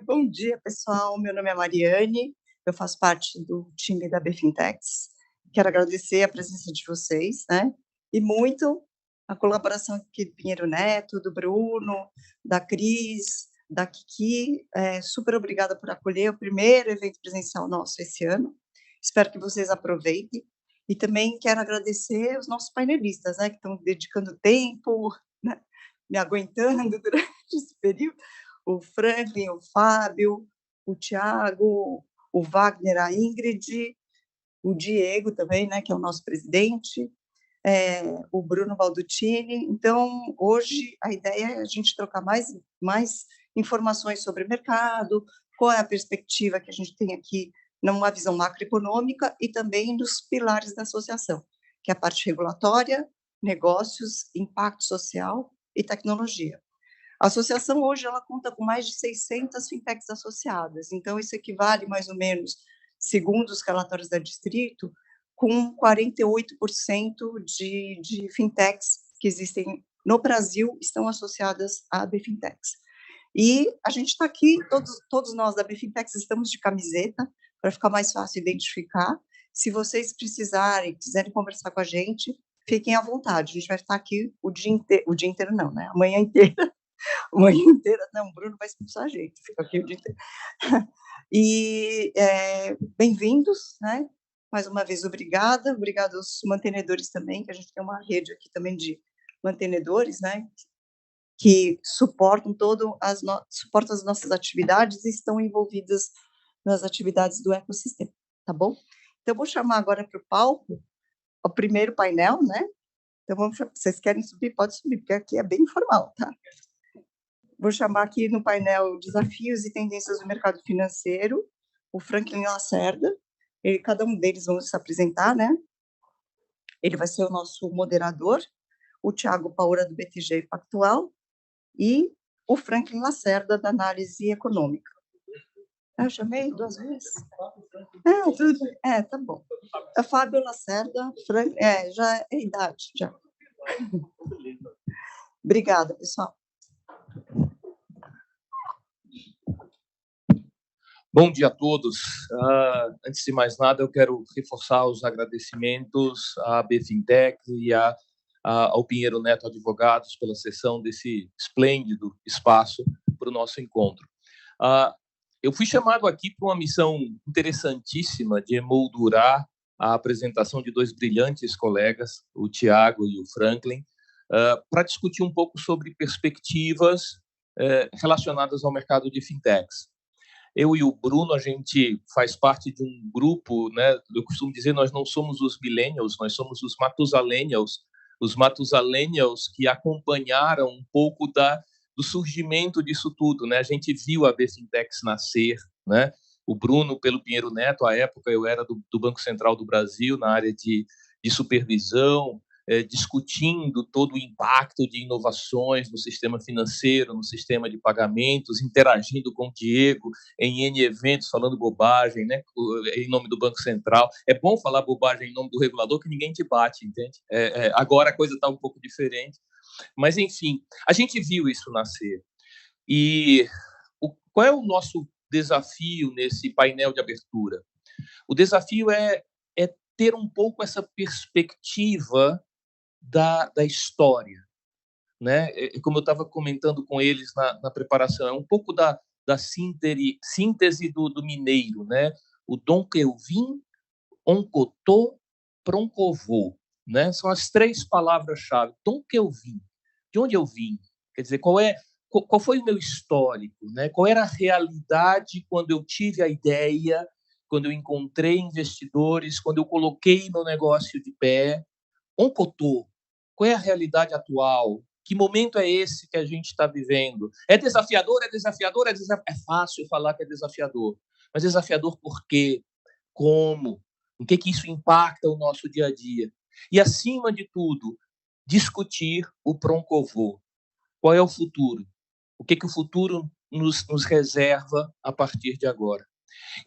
Bom dia, pessoal. Meu nome é Mariane, eu faço parte do time da Bfintex. Quero agradecer a presença de vocês, né, e muito a colaboração aqui do Pinheiro Neto, do Bruno, da Cris, da Kiki. Super obrigada por acolher o primeiro evento presencial nosso esse ano. Espero que vocês aproveitem. E também quero agradecer os nossos painelistas, né, que estão dedicando tempo, né, me aguentando durante esse período. O Franklin, o Fábio, o Tiago, o Wagner, a Ingrid, o Diego também, né, que é o nosso presidente, o Bruno Baldutini. Então, hoje, a ideia é a gente trocar mais informações sobre o mercado, qual é a perspectiva que a gente tem aqui numa visão macroeconômica e também dos pilares da associação, que é a parte regulatória, negócios, impacto social e tecnologia. A associação hoje ela conta com mais de 600 fintechs associadas, então isso equivale mais ou menos, segundo os relatórios da Distrito, com 48% de fintechs que existem no Brasil estão associadas à Bfintex. E a gente está aqui, todos nós da Bfintex estamos de camiseta, para ficar mais fácil identificar. Se vocês precisarem, quiserem conversar com a gente, fiquem à vontade, a gente vai estar aqui o dia inteiro não, né? A manhã inteira, a manhã inteira, não, o Bruno vai expulsar a gente, fica aqui o dia inteiro. E bem-vindos, né? Mais uma vez, obrigada aos mantenedores também, que a gente tem uma rede aqui também de mantenedores, né? Que suportam suportam as nossas atividades e estão envolvidas nas atividades do ecossistema, tá bom? Então, eu vou chamar agora para o palco o primeiro painel, né? Então, vocês querem subir? Pode subir, porque aqui é bem informal, tá? Vou chamar aqui no painel Desafios e Tendências do Mercado Financeiro, o Franklin Lacerda. Cada um deles vão se apresentar, né? Ele vai ser o nosso moderador, o Tiago Paura, do BTG Pactual, e o Franklin Lacerda, da Análise Econômica. Eu chamei 2 vezes? Tudo bem. Tá bom. A Fábio Lacerda, já é idade, já. Obrigada, pessoal. Bom dia a todos. Antes de mais nada, eu quero reforçar os agradecimentos à Bfintech e ao Pinheiro Neto Advogados pela cessão desse esplêndido espaço para o nosso encontro. Eu fui chamado aqui para uma missão interessantíssima de emoldurar a apresentação de 2 brilhantes colegas, o Tiago e o Franklin, para discutir um pouco sobre perspectivas relacionadas ao mercado de fintechs. Eu e o Bruno, a gente faz parte de um grupo, né? Eu costumo dizer, nós não somos os millennials, nós somos os Matusalenials que acompanharam um pouco do surgimento disso tudo, né? A gente viu a Bfintex nascer, né? O Bruno, pelo Pinheiro Neto, à época eu era do Banco Central do Brasil, na área de supervisão, discutindo todo o impacto de inovações no sistema financeiro, no sistema de pagamentos, interagindo com o Diego em N eventos, falando bobagem, né, em nome do Banco Central. É bom falar bobagem em nome do regulador, que ninguém te bate, entende? Agora a coisa está um pouco diferente. Mas, enfim, a gente viu isso nascer. E qual é o nosso desafio nesse painel de abertura? O desafio é ter um pouco essa perspectiva da história, né? Como eu estava comentando com eles na preparação, é um pouco da síntese do mineiro, né? O Dom que eu vim, oncotô, proncovô, né? São as 3 palavras-chave. Dom que eu vim, de onde eu vim? Quer dizer, qual foi o meu histórico, né? Qual era a realidade quando eu tive a ideia, quando eu encontrei investidores, quando eu coloquei meu negócio de pé? Oncotô, qual é a realidade atual? Que momento é esse que a gente está vivendo? É desafiador? É fácil falar que é desafiador. Mas desafiador por quê? Como? O que isso impacta o nosso dia a dia? E, acima de tudo, discutir o Proncovô. Qual é o futuro? O que o futuro nos reserva a partir de agora?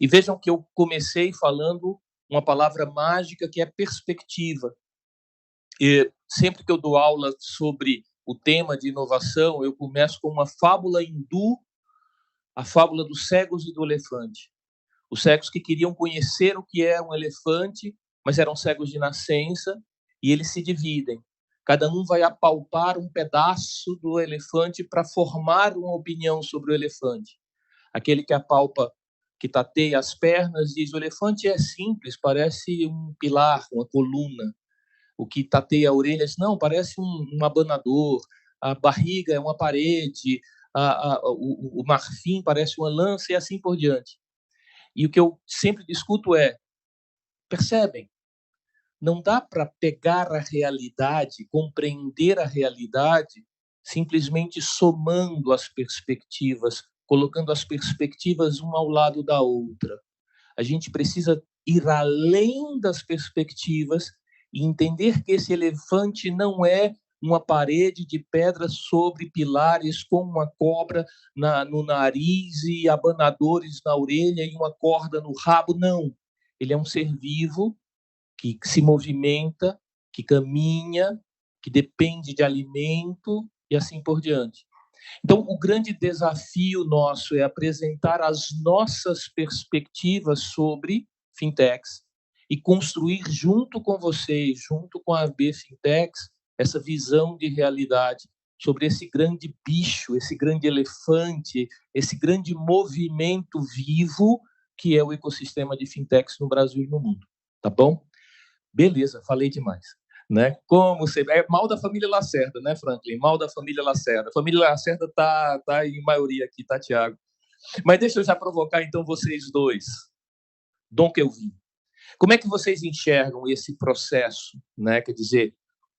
E vejam que eu comecei falando uma palavra mágica que é perspectiva. E sempre que eu dou aula sobre o tema de inovação, eu começo com uma fábula hindu a fábula dos cegos e do elefante. Os cegos que queriam conhecer o que é um elefante, mas eram cegos de nascença, e eles se dividem. Cada um vai apalpar um pedaço do elefante para formar uma opinião sobre o elefante. Aquele que apalpa, que tateia as pernas, diz: o elefante é simples, parece um pilar, uma coluna. O que tateia a orelha diz: não, parece um abanador. A barriga é uma parede, o marfim parece uma lança, e assim por diante. E o que eu sempre discuto é: percebem? Não dá para pegar a realidade, compreender a realidade, simplesmente somando as perspectivas, colocando as perspectivas uma ao lado da outra. A gente precisa ir além das perspectivas e entender que esse elefante não é uma parede de pedra sobre pilares com uma cobra no nariz e abanadores na orelha e uma corda no rabo, não. Ele é um ser vivo que se movimenta, que caminha, que depende de alimento e assim por diante. Então, o grande desafio nosso é apresentar as nossas perspectivas sobre fintechs e construir junto com vocês, junto com a AB Fintechs, essa visão de realidade sobre esse grande bicho, esse grande elefante, esse grande movimento vivo que é o ecossistema de fintechs no Brasil e no mundo. Tá bom? Beleza, falei demais. Né? Como você... É mal da família Lacerda, né, Franklin? Mal da família Lacerda. A família Lacerda tá em maioria aqui, tá, Tiago? Mas deixa eu já provocar, então, vocês dois. Dom Kelvin. Como é que vocês enxergam esse processo? Né? Quer dizer,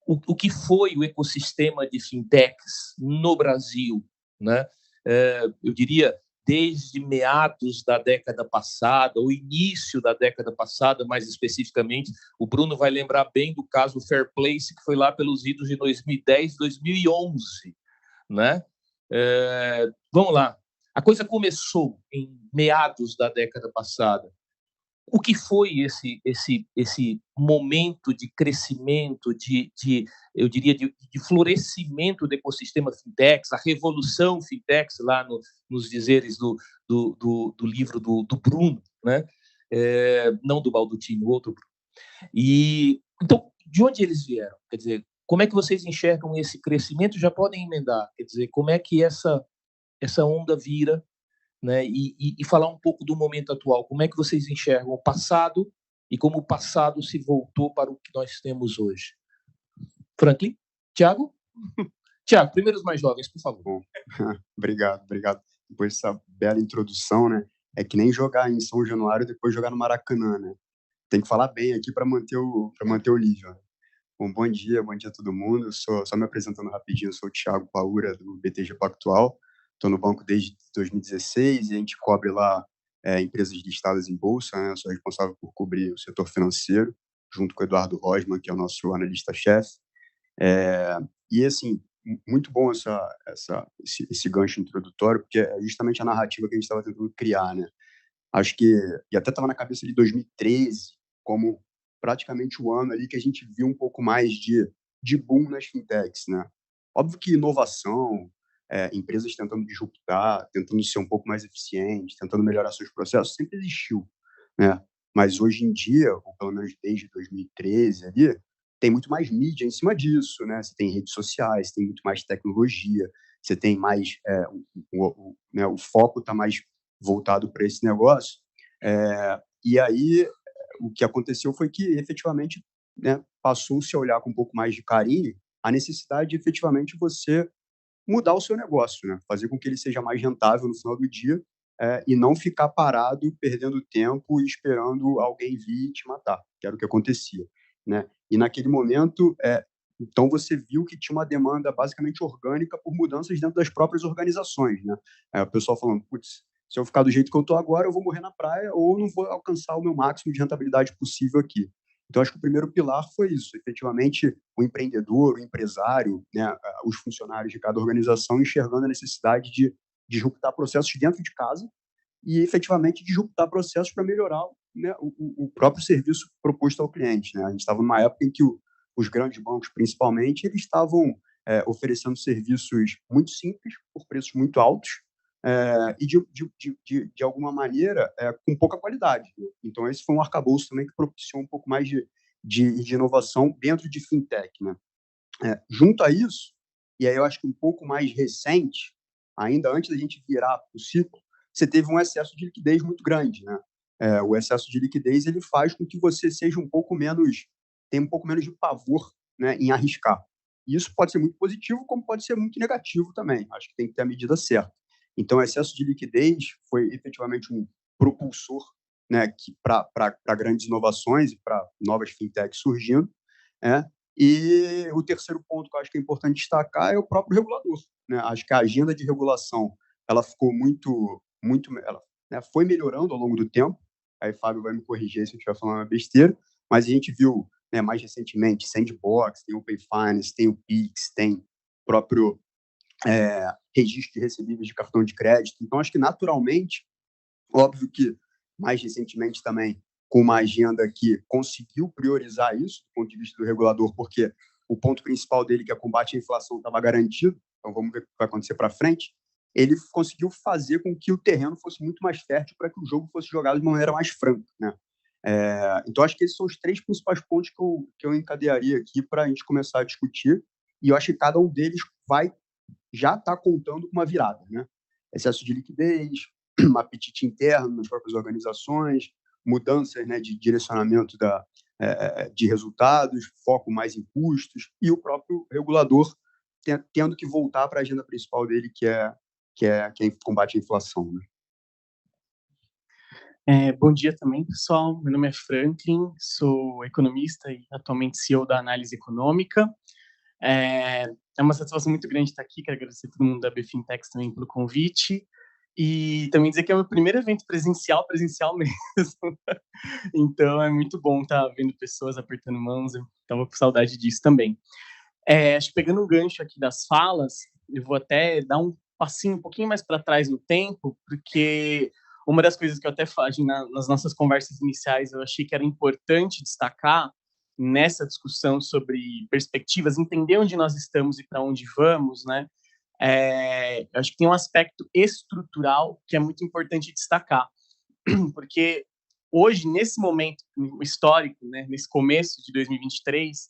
o que foi o ecossistema de fintechs no Brasil? Né? Eu diria, desde meados da década passada, o início da década passada, mais especificamente. O Bruno vai lembrar bem do caso Fairplace, que foi lá pelos idos de 2010, 2011. Né? Vamos lá. A coisa começou em meados da década passada. O que foi esse momento de crescimento, eu diria, de florescimento do ecossistema fintechs, a revolução fintechs, lá nos dizeres do livro do Bruno, né? Não do Baldutini, o outro Bruno. E, então, de onde eles vieram? Quer dizer, como é que vocês enxergam esse crescimento? Já podem emendar, quer dizer, como é que essa onda vira, né? E falar um pouco do momento atual. Como é que vocês enxergam o passado e como o passado se voltou para o que nós temos hoje? Franklin? Tiago? Tiago, primeiro os mais jovens, por favor. Bom, obrigado. Depois dessa bela introdução, né? É que nem jogar em São Januário e depois jogar no Maracanã, né? Tem que falar bem aqui para manter o nível. Né? Bom dia a todo mundo. Só me apresentando rapidinho, eu sou o Thiago Paura, do BTG Pactual. Estou no banco desde 2016 e a gente cobre lá empresas listadas em bolsa. Né? Eu sou responsável por cobrir o setor financeiro, junto com o Eduardo Rosman, que é o nosso analista-chefe. E, assim, muito bom esse gancho introdutório, porque é justamente a narrativa que a gente estava tentando criar, né? Acho que, e até estava na cabeça de 2013, como praticamente o ano ali que a gente viu um pouco mais de boom nas fintechs, né? Óbvio que inovação, empresas tentando disruptar, tentando ser um pouco mais eficientes, tentando melhorar seus processos, sempre existiu, né? Mas hoje em dia, ou pelo menos desde 2013 ali, tem muito mais mídia em cima disso, né? Você tem redes sociais, tem muito mais tecnologia, você tem mais... né, o foco está mais voltado para esse negócio. E aí, o que aconteceu foi que, efetivamente, né, passou-se a olhar com um pouco mais de carinho a necessidade de, efetivamente, você mudar o seu negócio, né? Fazer com que ele seja mais rentável no final do dia e não ficar parado, perdendo tempo e esperando alguém vir te matar, que era o que acontecia, né? E naquele momento, então você viu que tinha uma demanda basicamente orgânica por mudanças dentro das próprias organizações, né? O pessoal falando, putz, se eu ficar do jeito que eu estou agora, eu vou morrer na praia ou não vou alcançar o meu máximo de rentabilidade possível aqui. Então, acho que o primeiro pilar foi isso, efetivamente, o empreendedor, o empresário, né, os funcionários de cada organização enxergando a necessidade de disruptar processos dentro de casa e, efetivamente, disruptar processos para melhorar, né, o próprio serviço proposto ao cliente. Né? A gente estava numa época em que os grandes bancos, principalmente, eles estavam oferecendo serviços muito simples, por preços muito altos, e de alguma maneira com pouca qualidade, né? Então esse foi um arcabouço também que propiciou um pouco mais de inovação dentro de fintech, né? Junto a isso, e aí eu acho que um pouco mais recente, ainda antes da gente virar o ciclo, você teve um excesso de liquidez muito grande, né? O excesso de liquidez ele faz com que você seja tenha um pouco menos de pavor, né, em arriscar. E isso pode ser muito positivo, como pode ser muito negativo também. Acho que tem que ter a medida certa. Então, o excesso de liquidez foi efetivamente um propulsor, né, para grandes inovações e para novas fintechs surgindo, né? E o terceiro ponto que eu acho que é importante destacar é o próprio regulador, né? Acho que a agenda de regulação ela ficou ela, né, foi melhorando ao longo do tempo. Aí Fábio vai me corrigir se eu estiver falando uma besteira, mas a gente viu, né, mais recentemente Sandbox, tem o Open Finance, tem o Pix, tem o próprio registro de recebíveis de cartão de crédito. Então, acho que naturalmente, óbvio que mais recentemente também com uma agenda que conseguiu priorizar isso do ponto de vista do regulador, porque o ponto principal dele, que é combate à inflação, estava garantido. Então, vamos ver o que vai acontecer para frente. Ele conseguiu fazer com que o terreno fosse muito mais fértil para que o jogo fosse jogado de maneira mais franca, né? Então, acho que esses são os três principais pontos que eu encadearia aqui para a gente começar a discutir. E eu acho que cada um deles já está contando com uma virada, né? Excesso de liquidez, um apetite interno nas próprias organizações, mudanças, né, de direcionamento de resultados, foco mais em custos, e o próprio regulador tendo que voltar para a agenda principal dele, que é combate à inflação, né? Bom dia também, pessoal. Meu nome é Franklin, sou economista e atualmente CEO da Análise Econômica. É uma satisfação muito grande estar aqui, quero agradecer a todo mundo da BFintex também pelo convite, e também dizer que é o meu primeiro evento presencial mesmo. Então é muito bom estar vendo pessoas apertando mãos, eu estava com saudade disso também. Acho que pegando um gancho aqui das falas, eu vou até dar um passinho um pouquinho mais para trás no tempo, porque uma das coisas que eu até falei nas nossas conversas iniciais, eu achei que era importante destacar nessa discussão sobre perspectivas, entender onde nós estamos e para onde vamos, né? Eu acho que tem um aspecto estrutural que é muito importante destacar, porque hoje, nesse momento histórico, né, nesse começo de 2023,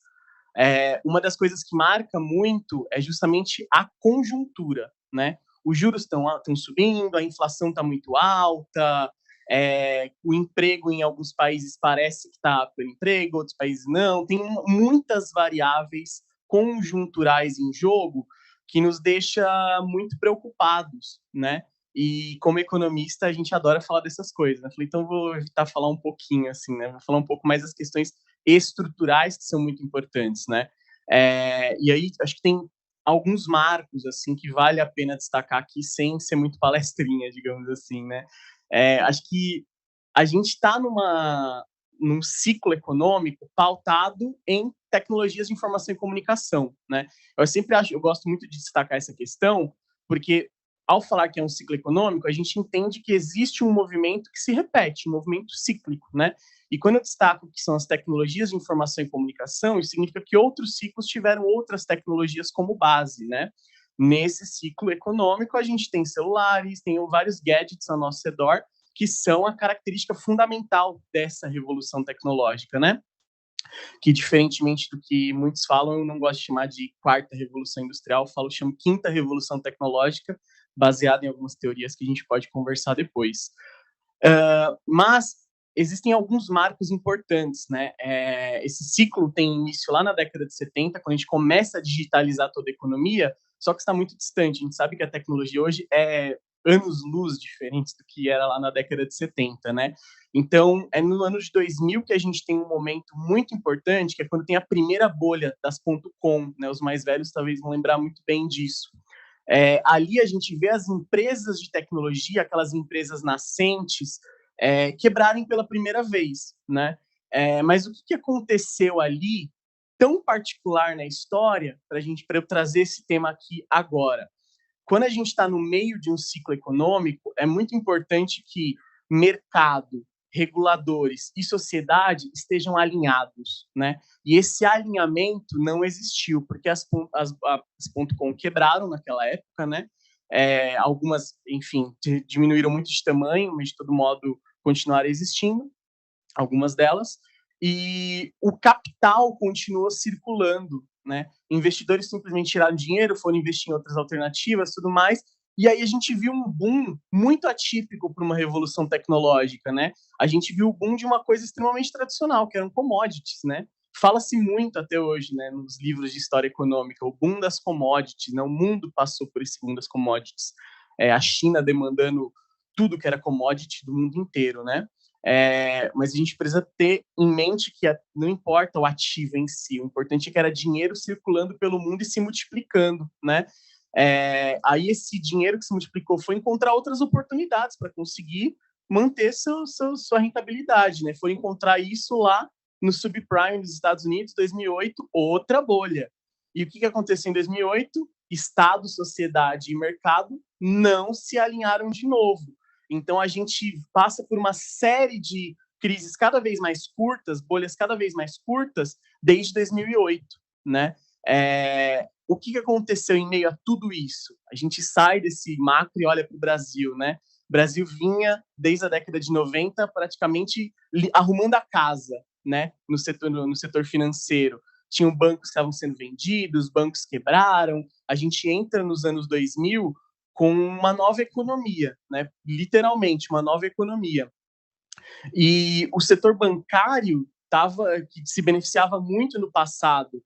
uma das coisas que marca muito é justamente a conjuntura, né? Os juros estão subindo, a inflação está muito alta, o emprego em alguns países parece que está pelo emprego, outros países não. Tem muitas variáveis conjunturais em jogo que nos deixa muito preocupados, né? E como economista, a gente adora falar dessas coisas, né? Falei, então vou evitar falar um pouquinho, assim, né? Vou falar um pouco mais das questões estruturais que são muito importantes, né? E aí, acho que tem alguns marcos, assim, que vale a pena destacar aqui, sem ser muito palestrinha, digamos assim, né? Acho que a gente está num ciclo econômico pautado em tecnologias de informação e comunicação, né? Eu gosto muito de destacar essa questão, porque ao falar que é um ciclo econômico, a gente entende que existe um movimento que se repete, um movimento cíclico, né? E quando eu destaco que são as tecnologias de informação e comunicação, isso significa que outros ciclos tiveram outras tecnologias como base, né? Nesse ciclo econômico, a gente tem celulares, tem vários gadgets ao nosso redor, que são a característica fundamental dessa revolução tecnológica, né? Que, diferentemente do que muitos falam, eu não gosto de chamar de quarta revolução industrial, chamo quinta revolução tecnológica, baseada em algumas teorias que a gente pode conversar depois. Mas existem alguns marcos importantes, né? Esse ciclo tem início lá na década de 70, quando a gente começa a digitalizar toda a economia, só que está muito distante. A gente sabe que a tecnologia hoje é anos-luz diferentes do que era lá na década de 70, né? Então, é no ano de 2000 que a gente tem um momento muito importante, que é quando tem a primeira bolha das .com, né? Os mais velhos talvez vão lembrar muito bem disso. Ali a gente vê as empresas de tecnologia, aquelas empresas nascentes, quebrarem pela primeira vez, né? Mas o que aconteceu ali tão particular na história para eu trazer esse tema aqui agora? Quando a gente está no meio de um ciclo econômico, é muito importante que mercado, reguladores e sociedade estejam alinhados, né? E esse alinhamento não existiu, porque as .com quebraram naquela época, né? Algumas, enfim, diminuíram muito de tamanho, mas de todo modo continuaram existindo, algumas delas, e o capital continuou circulando, né? Investidores simplesmente tiraram dinheiro, foram investir em outras alternativas, tudo mais, e aí a gente viu um boom muito atípico para uma revolução tecnológica, né? A gente viu o boom de uma coisa extremamente tradicional, que eram commodities, né? Fala-se muito até hoje, né, nos livros de história econômica, o boom das commodities, né? O mundo passou por esse boom das commodities. A China demandando tudo que era commodity do mundo inteiro, né? Mas a gente precisa ter em mente que não importa o ativo em si, o importante é que era dinheiro circulando pelo mundo e se multiplicando, né? Aí esse dinheiro que se multiplicou foi encontrar outras oportunidades para conseguir manter sua rentabilidade, né? Foi encontrar isso lá no subprime dos Estados Unidos, 2008, outra bolha. E o que aconteceu em 2008? Estado, sociedade e mercado não se alinharam de novo. Então, a gente passa por uma série de crises cada vez mais curtas, bolhas cada vez mais curtas, desde 2008, né? O que aconteceu em meio a tudo isso? A gente sai desse macro e olha para o Brasil, né? O Brasil vinha, desde a década de 90, praticamente arrumando a casa, né? No setor financeiro. Tinham bancos que estavam sendo vendidos, bancos quebraram. A gente entra nos anos 2000 com uma nova economia, né? Literalmente, uma nova economia. E o setor bancário que se beneficiava muito no passado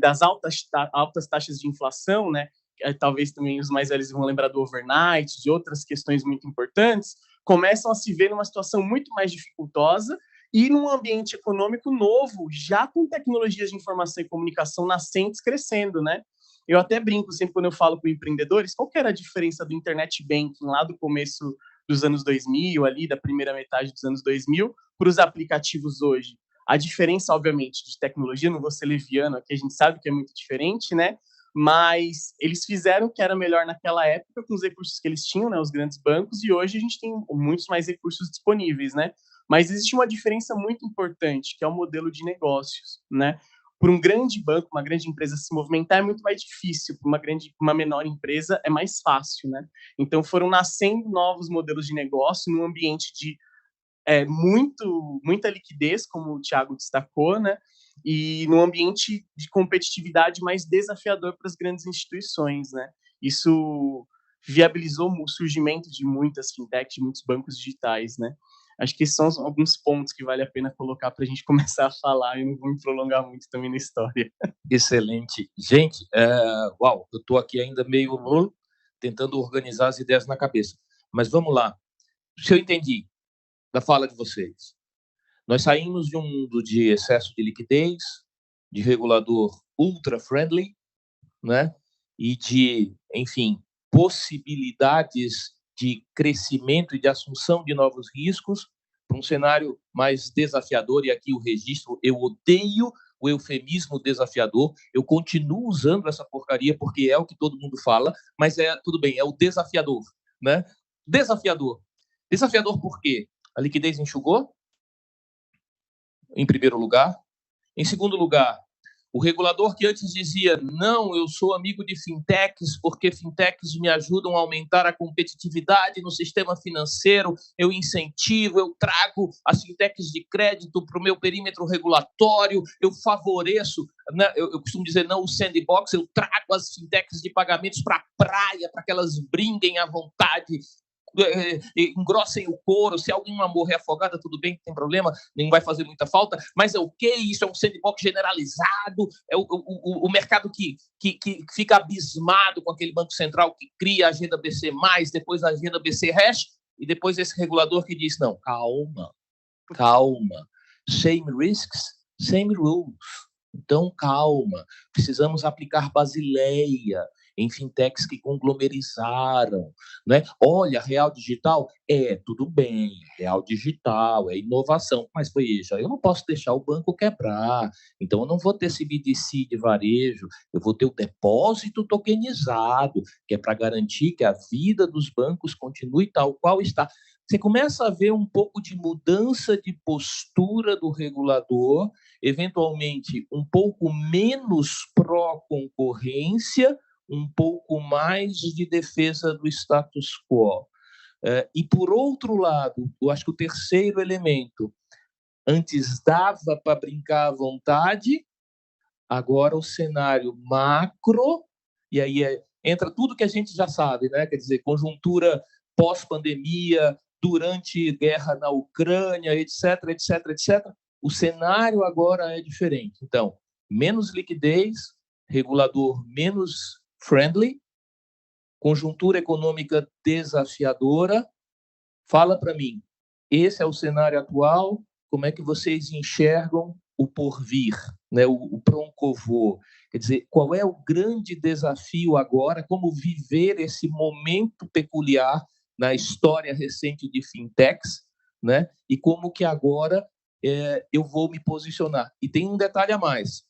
das altas taxas de inflação, né? Talvez também os mais velhos vão lembrar do overnight, de outras questões muito importantes, começam a se ver numa situação muito mais dificultosa e num ambiente econômico novo, já com tecnologias de informação e comunicação nascentes crescendo, né? Eu até brinco sempre quando eu falo com empreendedores, qual que era a diferença do internet banking lá do começo dos anos 2000, ali da primeira metade dos anos 2000, para os aplicativos hoje? A diferença, obviamente, de tecnologia, não vou ser leviano aqui, a gente sabe que é muito diferente, né? Mas eles fizeram o que era melhor naquela época com os recursos que eles tinham, né, os grandes bancos, e hoje a gente tem muitos mais recursos disponíveis, né? Mas existe uma diferença muito importante, que é o modelo de negócios, né? Para um grande banco, uma grande empresa se movimentar é muito mais difícil, para uma menor empresa é mais fácil, né? Então foram nascendo novos modelos de negócio num ambiente de muita liquidez, como o Thiago destacou, né? E num ambiente de competitividade mais desafiador para as grandes instituições, né? Isso viabilizou o surgimento de muitas fintechs, de muitos bancos digitais, né? Acho que esses são alguns pontos que vale a pena colocar para a gente começar a falar, e não vou me prolongar muito também na história. Excelente. Gente, uau, eu estou aqui ainda meio tentando organizar as ideias na cabeça. Mas vamos lá. Se eu entendi da fala de vocês, nós saímos de um mundo de excesso de liquidez, de regulador ultra-friendly, né? E de, enfim, possibilidades de crescimento e de assunção de novos riscos, para um cenário mais desafiador, e aqui o registro, eu odeio o eufemismo desafiador, eu continuo usando essa porcaria porque é o que todo mundo fala, mas tudo bem, é o desafiador, né? Desafiador. Desafiador por quê? A liquidez enxugou, em primeiro lugar. Em segundo lugar, o regulador que antes dizia, não, eu sou amigo de fintechs porque fintechs me ajudam a aumentar a competitividade no sistema financeiro, eu incentivo, eu trago as fintechs de crédito para o meu perímetro regulatório, eu favoreço, né, eu costumo dizer, não o sandbox, eu trago as fintechs de pagamentos para a praia, para que elas brinquem à vontade, engrossem o couro, se alguém morrer afogada, tudo bem, não tem problema, nem vai fazer muita falta, mas é o que? Isso é um sandbox generalizado, é o mercado que fica abismado com aquele Banco Central que cria a agenda BC+, depois a agenda BC Hash, e depois esse regulador que diz, não, calma, same risks, same rules, então calma, precisamos aplicar Basileia em fintechs que conglomerizaram, né? Olha, real digital, tudo bem, real digital, é inovação, mas veja, eu não posso deixar o banco quebrar, então eu não vou ter CBDC de varejo, eu vou ter o depósito tokenizado, que é para garantir que a vida dos bancos continue tal qual está. Você começa a ver um pouco de mudança de postura do regulador, eventualmente um pouco menos pró-concorrência, um pouco mais de defesa do status quo. E, por outro lado, eu acho que o terceiro elemento, antes dava para brincar à vontade, agora o cenário macro, e aí entra tudo que a gente já sabe, né? Quer dizer, conjuntura pós-pandemia, durante guerra na Ucrânia, etc, etc, etc. O cenário agora é diferente. Então, menos liquidez, regulador menos friendly, conjuntura econômica desafiadora. Fala para mim, esse é o cenário atual, como é que vocês enxergam o porvir, né? o pronto-voo? Quer dizer, qual é o grande desafio agora, como viver esse momento peculiar na história recente de fintechs, né? E como que agora eu vou me posicionar. E tem um detalhe a mais.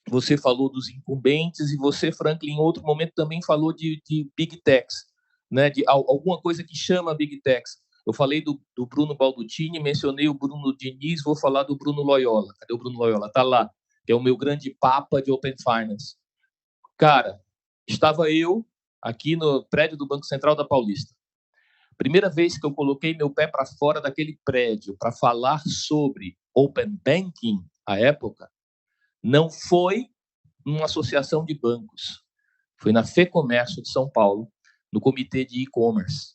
Você falou dos incumbentes e você, Franklin, em outro momento também falou de big techs, né? De alguma coisa que chama big techs. Eu falei do Bruno Baldutini, mencionei o Bruno Diniz, vou falar do Bruno Loyola. Cadê o Bruno Loyola? Está lá, que é o meu grande papa de Open Finance. Cara, estava eu aqui no prédio do Banco Central da Paulista. Primeira vez que eu coloquei meu pé para fora daquele prédio para falar sobre Open Banking, à época, não foi numa associação de bancos. Foi na FEComércio de São Paulo, no comitê de e-commerce.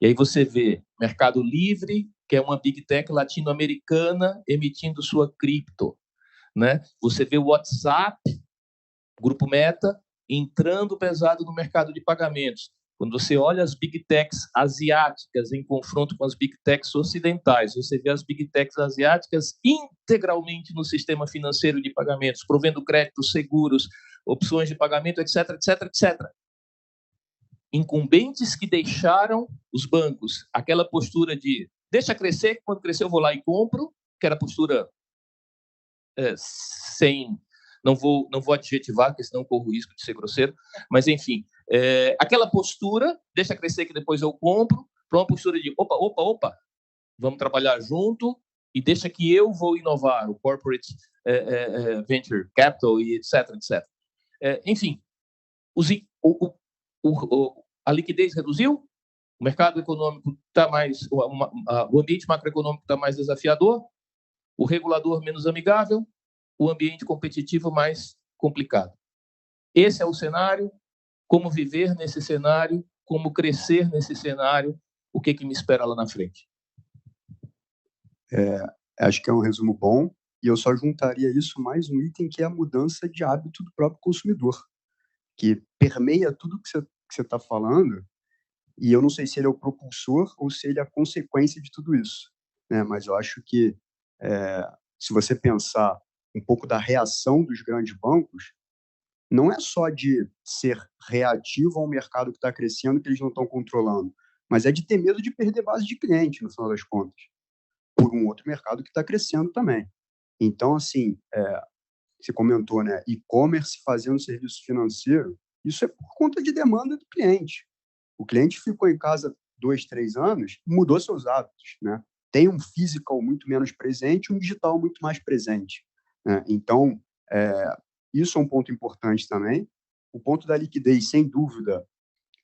E aí você vê Mercado Livre, que é uma big tech latino-americana, emitindo sua cripto, né? Você vê o WhatsApp, Grupo Meta, entrando pesado no mercado de pagamentos. Quando você olha as big techs asiáticas em confronto com as big techs ocidentais, você vê as big techs asiáticas integralmente no sistema financeiro de pagamentos, provendo créditos, seguros, opções de pagamento, etc, etc, etc. Incumbentes que deixaram os bancos aquela postura de deixa crescer, quando crescer eu vou lá e compro, que era a postura sem... Não vou adjetivar, porque senão corro o risco de ser grosseiro, mas, enfim, aquela postura, deixa crescer que depois eu compro, para uma postura de opa, vamos trabalhar junto e deixa que eu vou inovar, o corporate venture capital e etc, etc. Enfim, a liquidez reduziu, o mercado econômico está mais... O ambiente macroeconômico está mais desafiador, o regulador menos amigável, o ambiente competitivo mais complicado. Esse é o cenário, como viver nesse cenário, como crescer nesse cenário, o que me espera lá na frente. Acho que é um resumo bom, e eu só juntaria isso mais um item que é a mudança de hábito do próprio consumidor, que permeia tudo que você está falando, e eu não sei se ele é o propulsor ou se ele é a consequência de tudo isso, né? Mas eu acho que, se você pensar um pouco da reação dos grandes bancos, não é só de ser reativo ao mercado que está crescendo, que eles não estão controlando, mas é de ter medo de perder base de cliente, no final das contas, por um outro mercado que está crescendo também. Então, assim, você comentou, né, e-commerce fazendo serviço financeiro, isso é por conta de demanda do cliente. O cliente ficou em casa 2, 3 anos, mudou seus hábitos, né? Tem um physical muito menos presente, um digital muito mais presente, né? Então, isso é um ponto importante também. O ponto da liquidez, sem dúvida,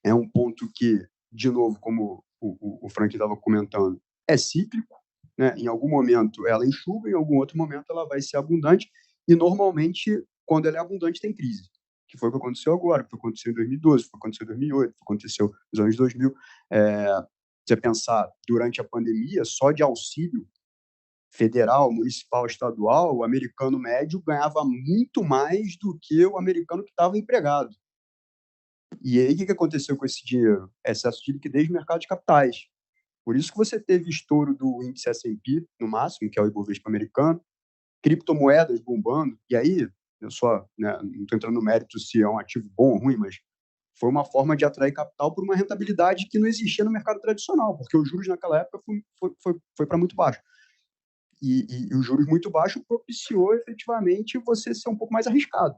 é um ponto que, de novo, como o Frank estava comentando, é cíclico, né? Em algum momento ela enxuga, em algum outro momento ela vai ser abundante, e normalmente, quando ela é abundante, tem crise, que foi o que aconteceu agora, que foi o que aconteceu em 2012, foi o que aconteceu em 2008, foi o que aconteceu nos anos 2000. Você pensar, durante a pandemia, só de auxílio federal, municipal, estadual, o americano médio ganhava muito mais do que o americano que estava empregado. E aí, o que aconteceu com esse dinheiro? Excesso de liquidez no mercado de capitais. Por isso que você teve estouro do índice S&P, no máximo, que é o Ibovespa americano, criptomoedas bombando, e aí, eu só, né, não estou entrando no mérito se é um ativo bom ou ruim, mas foi uma forma de atrair capital por uma rentabilidade que não existia no mercado tradicional, porque os juros naquela época foi para muito baixo. E os juros muito baixos propiciou, efetivamente, você ser um pouco mais arriscado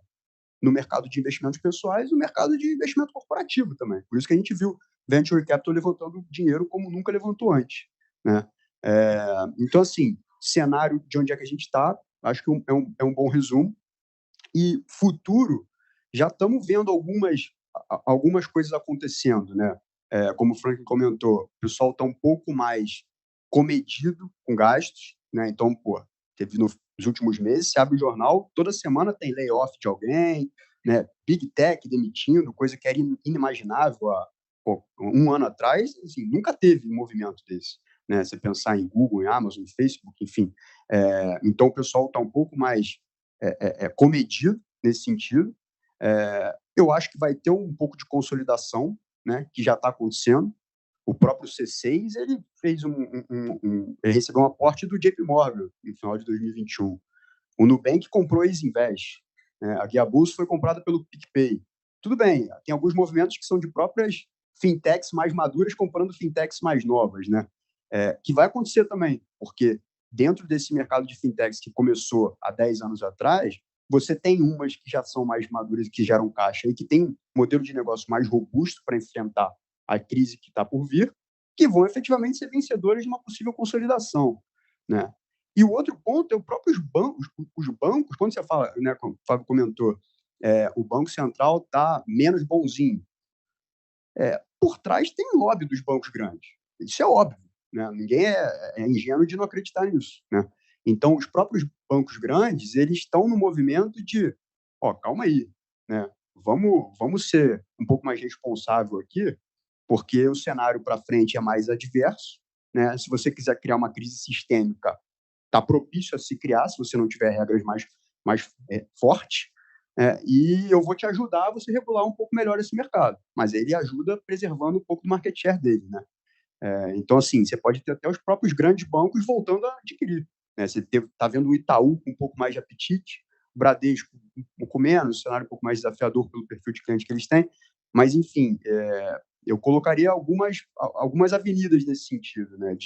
no mercado de investimentos pessoais e no mercado de investimento corporativo também. Por isso que a gente viu Venture Capital levantando dinheiro como nunca levantou antes, né? Então, assim, cenário de onde é que a gente está, acho que é um bom resumo. E futuro, já estamos vendo algumas algumas coisas acontecendo, né? Como o Franklin comentou, o pessoal está um pouco mais comedido com gastos, né? Então, teve nos últimos meses, você abre o jornal, toda semana tem layoff de alguém, né? Big Tech demitindo, coisa que era inimaginável há um ano atrás, assim, nunca teve um movimento desse, né? Você pensar em Google, em Amazon, Facebook, enfim. Então, o pessoal está um pouco mais comedido nesse sentido. Eu acho que vai ter um pouco de consolidação, né, que já está acontecendo. O próprio C6 ele fez ele recebeu um aporte do JP Morgan no final de 2021. O Nubank comprou a Easyinvest, né? A Guia Bolsa foi comprada pelo PicPay. Tudo bem, tem alguns movimentos que são de próprias fintechs mais maduras comprando fintechs mais novas, né? Que vai acontecer também, porque dentro desse mercado de fintechs que começou há 10 anos atrás, você tem umas que já são mais maduras, que geram caixa e que tem um modelo de negócio mais robusto para enfrentar a crise que está por vir, que vão efetivamente ser vencedoras de uma possível consolidação, né? E o outro ponto é os próprios bancos. Os bancos, quando você fala, né, como o Fábio comentou, o Banco Central está menos bonzinho. Por trás tem lobby dos bancos grandes. Isso é óbvio, né? Ninguém é ingênuo de não acreditar nisso, né? Então, os próprios bancos grandes, eles estão no movimento de, calma aí, né? Vamos ser um pouco mais responsável aqui, porque o cenário para frente é mais adverso, né? Se você quiser criar uma crise sistêmica, está propício a se criar, se você não tiver regras mais fortes, e eu vou te ajudar a você regular um pouco melhor esse mercado. Mas ele ajuda preservando um pouco do market share dele, né? Então, assim, você pode ter até os próprios grandes bancos voltando a adquirir, né? Você está vendo o Itaú com um pouco mais de apetite, o Bradesco um pouco menos, um cenário um pouco mais desafiador pelo perfil de cliente que eles têm, mas, enfim, eu colocaria algumas avenidas nesse sentido, né?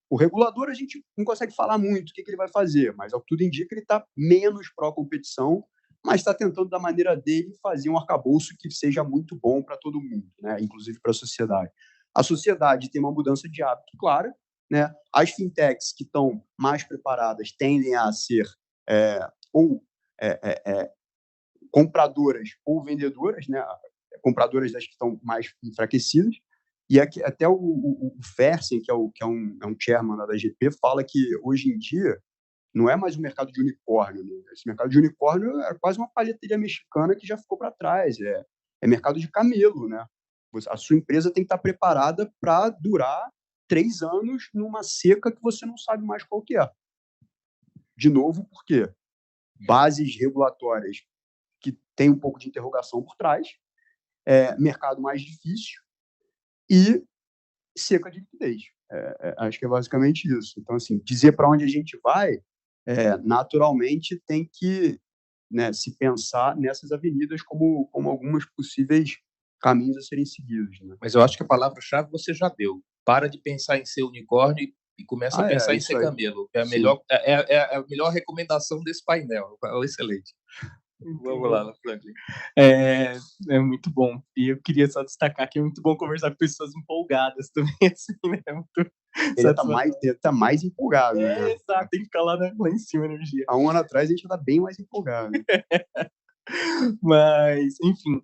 O regulador, a gente não consegue falar muito o que ele vai fazer, mas, ao que tudo indica, ele está menos pró-competição, mas está tentando, da maneira dele, fazer um arcabouço que seja muito bom para todo mundo, né? Inclusive para a sociedade. A sociedade tem uma mudança de hábito clara, né? As fintechs que estão mais preparadas tendem a ser compradoras ou vendedoras, né? Compradoras das que estão mais enfraquecidas. E aqui, até o Fersen, que é um chairman da GP, fala que hoje em dia não é mais um mercado de unicórnio, né? Esse mercado de unicórnio é quase uma palheteria mexicana que já ficou para trás. É mercado de camelo, né? A sua empresa tem que estar preparada para durar 3 anos numa seca que você não sabe mais qual que é. De novo, por quê? Bases regulatórias que tem um pouco de interrogação por trás, mercado mais difícil e seca de liquidez. Acho que é basicamente isso. Então, assim, dizer para onde a gente vai, naturalmente tem que, né, se pensar nessas avenidas como algumas possíveis caminhos a serem seguidos, né? Mas eu acho que a palavra-chave você já deu. Para de pensar em ser unicórnio e começa a pensar em ser camelo. É a melhor recomendação desse painel. Excelente. Vamos lá, Franklin. É muito bom. E eu queria só destacar que é muito bom conversar com pessoas empolgadas também, assim, né? Ele tá mais empolgado, né? Exato, tem que ficar lá em cima, energia. Há um ano atrás a gente tá bem mais empolgado. Mas, enfim,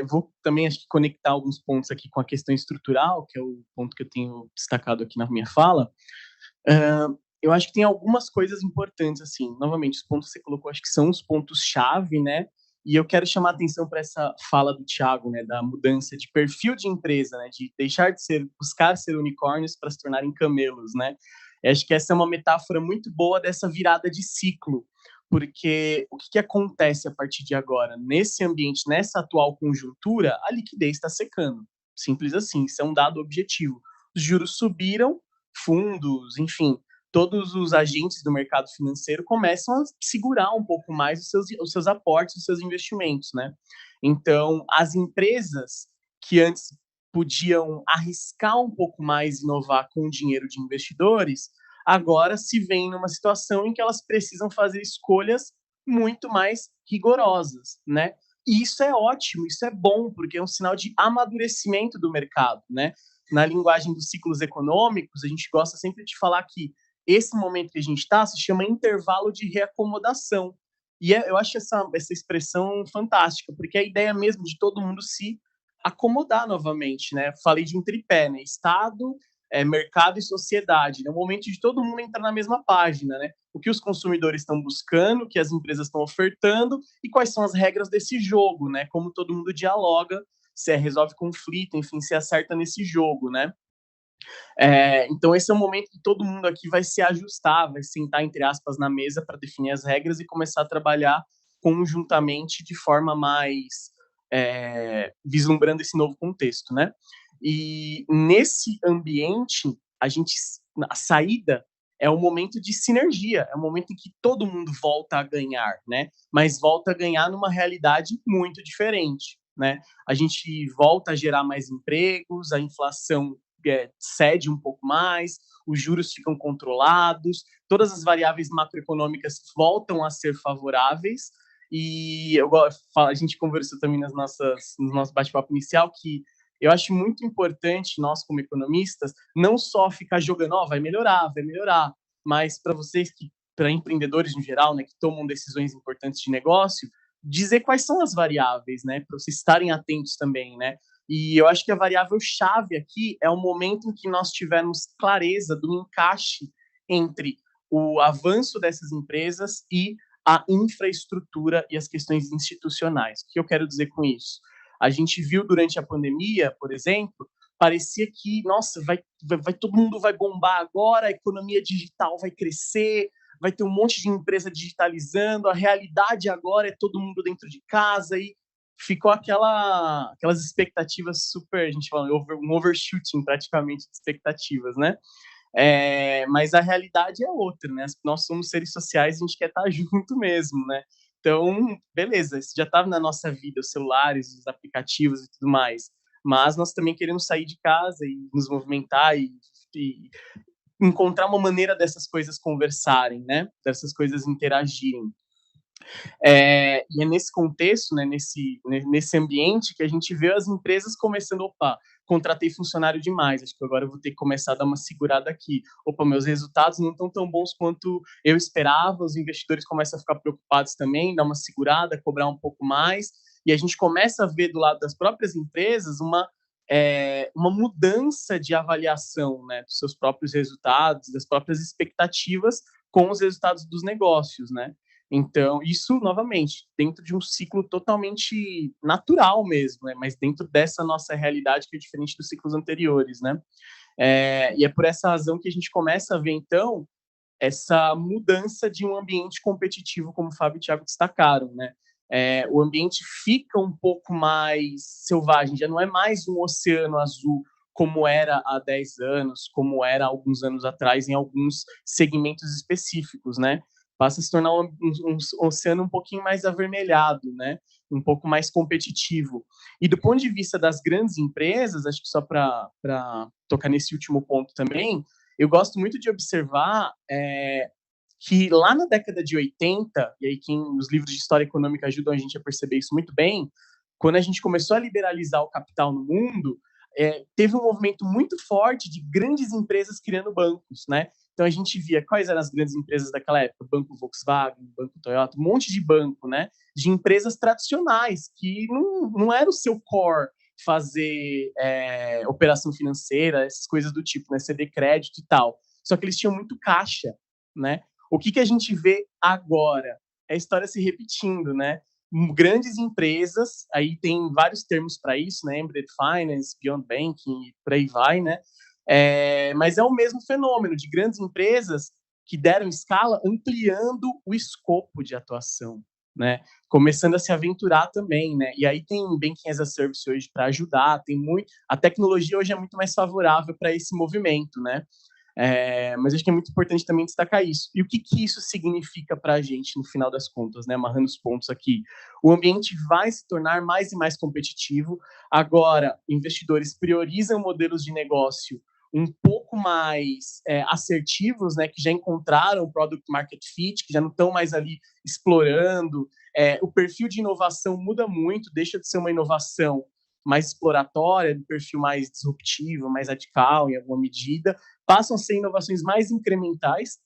vou também acho que conectar alguns pontos aqui com a questão estrutural, que é o ponto que eu tenho destacado aqui na minha fala. Eu acho que tem algumas coisas importantes, assim, novamente, os pontos que você colocou, acho que são os pontos-chave, né? E eu quero chamar a atenção para essa fala do Thiago, né, da mudança de perfil de empresa, né, de deixar de buscar ser unicórnios para se tornarem camelos, né? Eu acho que essa é uma metáfora muito boa dessa virada de ciclo, porque o que acontece a partir de agora? Nesse ambiente, nessa atual conjuntura, a liquidez está secando. Simples assim, isso é um dado objetivo. Os juros subiram, fundos, enfim, todos os agentes do mercado financeiro começam a segurar um pouco mais os seus aportes, os seus investimentos, né? Então, as empresas que antes podiam arriscar um pouco mais e inovar com o dinheiro de investidores, agora se veem numa situação em que elas precisam fazer escolhas muito mais rigorosas, né? E isso é ótimo, isso é bom, porque é um sinal de amadurecimento do mercado, né? Na linguagem dos ciclos econômicos, a gente gosta sempre de falar que esse momento que a gente está se chama intervalo de reacomodação. E eu acho essa expressão fantástica, porque é a ideia mesmo de todo mundo se acomodar novamente, né? Falei de um tripé, né? Estado, mercado e sociedade. É o momento de todo mundo entrar na mesma página, né? O que os consumidores estão buscando, o que as empresas estão ofertando e quais são as regras desse jogo, né? Como todo mundo dialoga, se resolve conflito, enfim, se acerta nesse jogo, né? Então esse é o momento que todo mundo aqui vai se ajustar, vai sentar, entre aspas, na mesa para definir as regras e começar a trabalhar conjuntamente de forma mais vislumbrando esse novo contexto, né? E nesse ambiente, a saída é um momento de sinergia, é um momento em que todo mundo volta a ganhar, né? Mas volta a ganhar numa realidade muito diferente, né? A gente volta a gerar mais empregos, a inflação cede um pouco mais, os juros ficam controlados, todas as variáveis macroeconômicas voltam a ser favoráveis, e a gente conversou também no nosso bate-papo inicial que eu acho muito importante, nós como economistas, não só ficar jogando, vai melhorar, mas para empreendedores no geral, né, que tomam decisões importantes de negócio, dizer quais são as variáveis, né, para vocês estarem atentos também, né. E eu acho que a variável chave aqui é o momento em que nós tivermos clareza do encaixe entre o avanço dessas empresas e a infraestrutura e as questões institucionais. O que eu quero dizer com isso? A gente viu durante a pandemia, por exemplo, parecia que, nossa, todo mundo vai bombar agora, a economia digital vai crescer, vai ter um monte de empresa digitalizando, a realidade agora é todo mundo dentro de casa, e ficou aquelas expectativas super, a gente fala, um overshooting praticamente de expectativas, né? Mas a realidade é outra, né? Nós somos seres sociais, a gente quer estar junto mesmo, né? Então, beleza, isso já estava na nossa vida, os celulares, os aplicativos e tudo mais, mas nós também queremos sair de casa e nos movimentar e encontrar uma maneira dessas coisas conversarem, né? Dessas coisas interagirem. E é nesse contexto, né, nesse ambiente, que a gente vê as empresas começando, contratei funcionário demais, acho que agora eu vou ter que começar a dar uma segurada aqui. Meus resultados não estão tão bons quanto eu esperava, os investidores começam a ficar preocupados também, dar uma segurada, cobrar um pouco mais, e a gente começa a ver do lado das próprias empresas uma mudança de avaliação, né, dos seus próprios resultados, das próprias expectativas com os resultados dos negócios, né? Então, isso, novamente, dentro de um ciclo totalmente natural mesmo, né? Mas dentro dessa nossa realidade que é diferente dos ciclos anteriores, né? E é por essa razão que a gente começa a ver, então, essa mudança de um ambiente competitivo, como o Fábio e o Thiago destacaram, né? O ambiente fica um pouco mais selvagem, já não é mais um oceano azul como era há 10 anos, como era há alguns anos atrás em alguns segmentos específicos, né? Passa a se tornar um oceano um pouquinho mais avermelhado, né? Um pouco mais competitivo. E do ponto de vista das grandes empresas, acho que só para tocar nesse último ponto também, eu gosto muito de observar que lá na década de 80, e aí os livros de história econômica ajudam a gente a perceber isso muito bem, quando a gente começou a liberalizar o capital no mundo, teve um movimento muito forte de grandes empresas criando bancos, né? Então a gente via quais eram as grandes empresas daquela época, Banco Volkswagen, Banco Toyota, um monte de banco, né? De empresas tradicionais, que não era o seu core fazer operação financeira, essas coisas do tipo, né? Ceder crédito e tal. Só que eles tinham muito caixa, né? O que a gente vê agora? É a história se repetindo, né? Grandes empresas, aí tem vários termos para isso, né? Embedded Finance, Beyond Banking, por aí vai, né? Mas é o mesmo fenômeno de grandes empresas que deram escala, ampliando o escopo de atuação, né? Começando a se aventurar também, né? E aí tem Banking as a Service hoje para ajudar, a tecnologia hoje é muito mais favorável para esse movimento, né? Mas acho que é muito importante também destacar isso. E o que isso significa para a gente, no final das contas, né? Amarrando os pontos aqui. O ambiente vai se tornar mais e mais competitivo. Agora, investidores priorizam modelos de negócio um pouco mais assertivos, né? Que já encontraram o Product Market Fit, que já não estão mais ali explorando. O perfil de inovação muda muito, deixa de ser uma inovação mais exploratória, de perfil mais disruptivo, mais radical, em alguma medida, passam a ser inovações mais incrementais,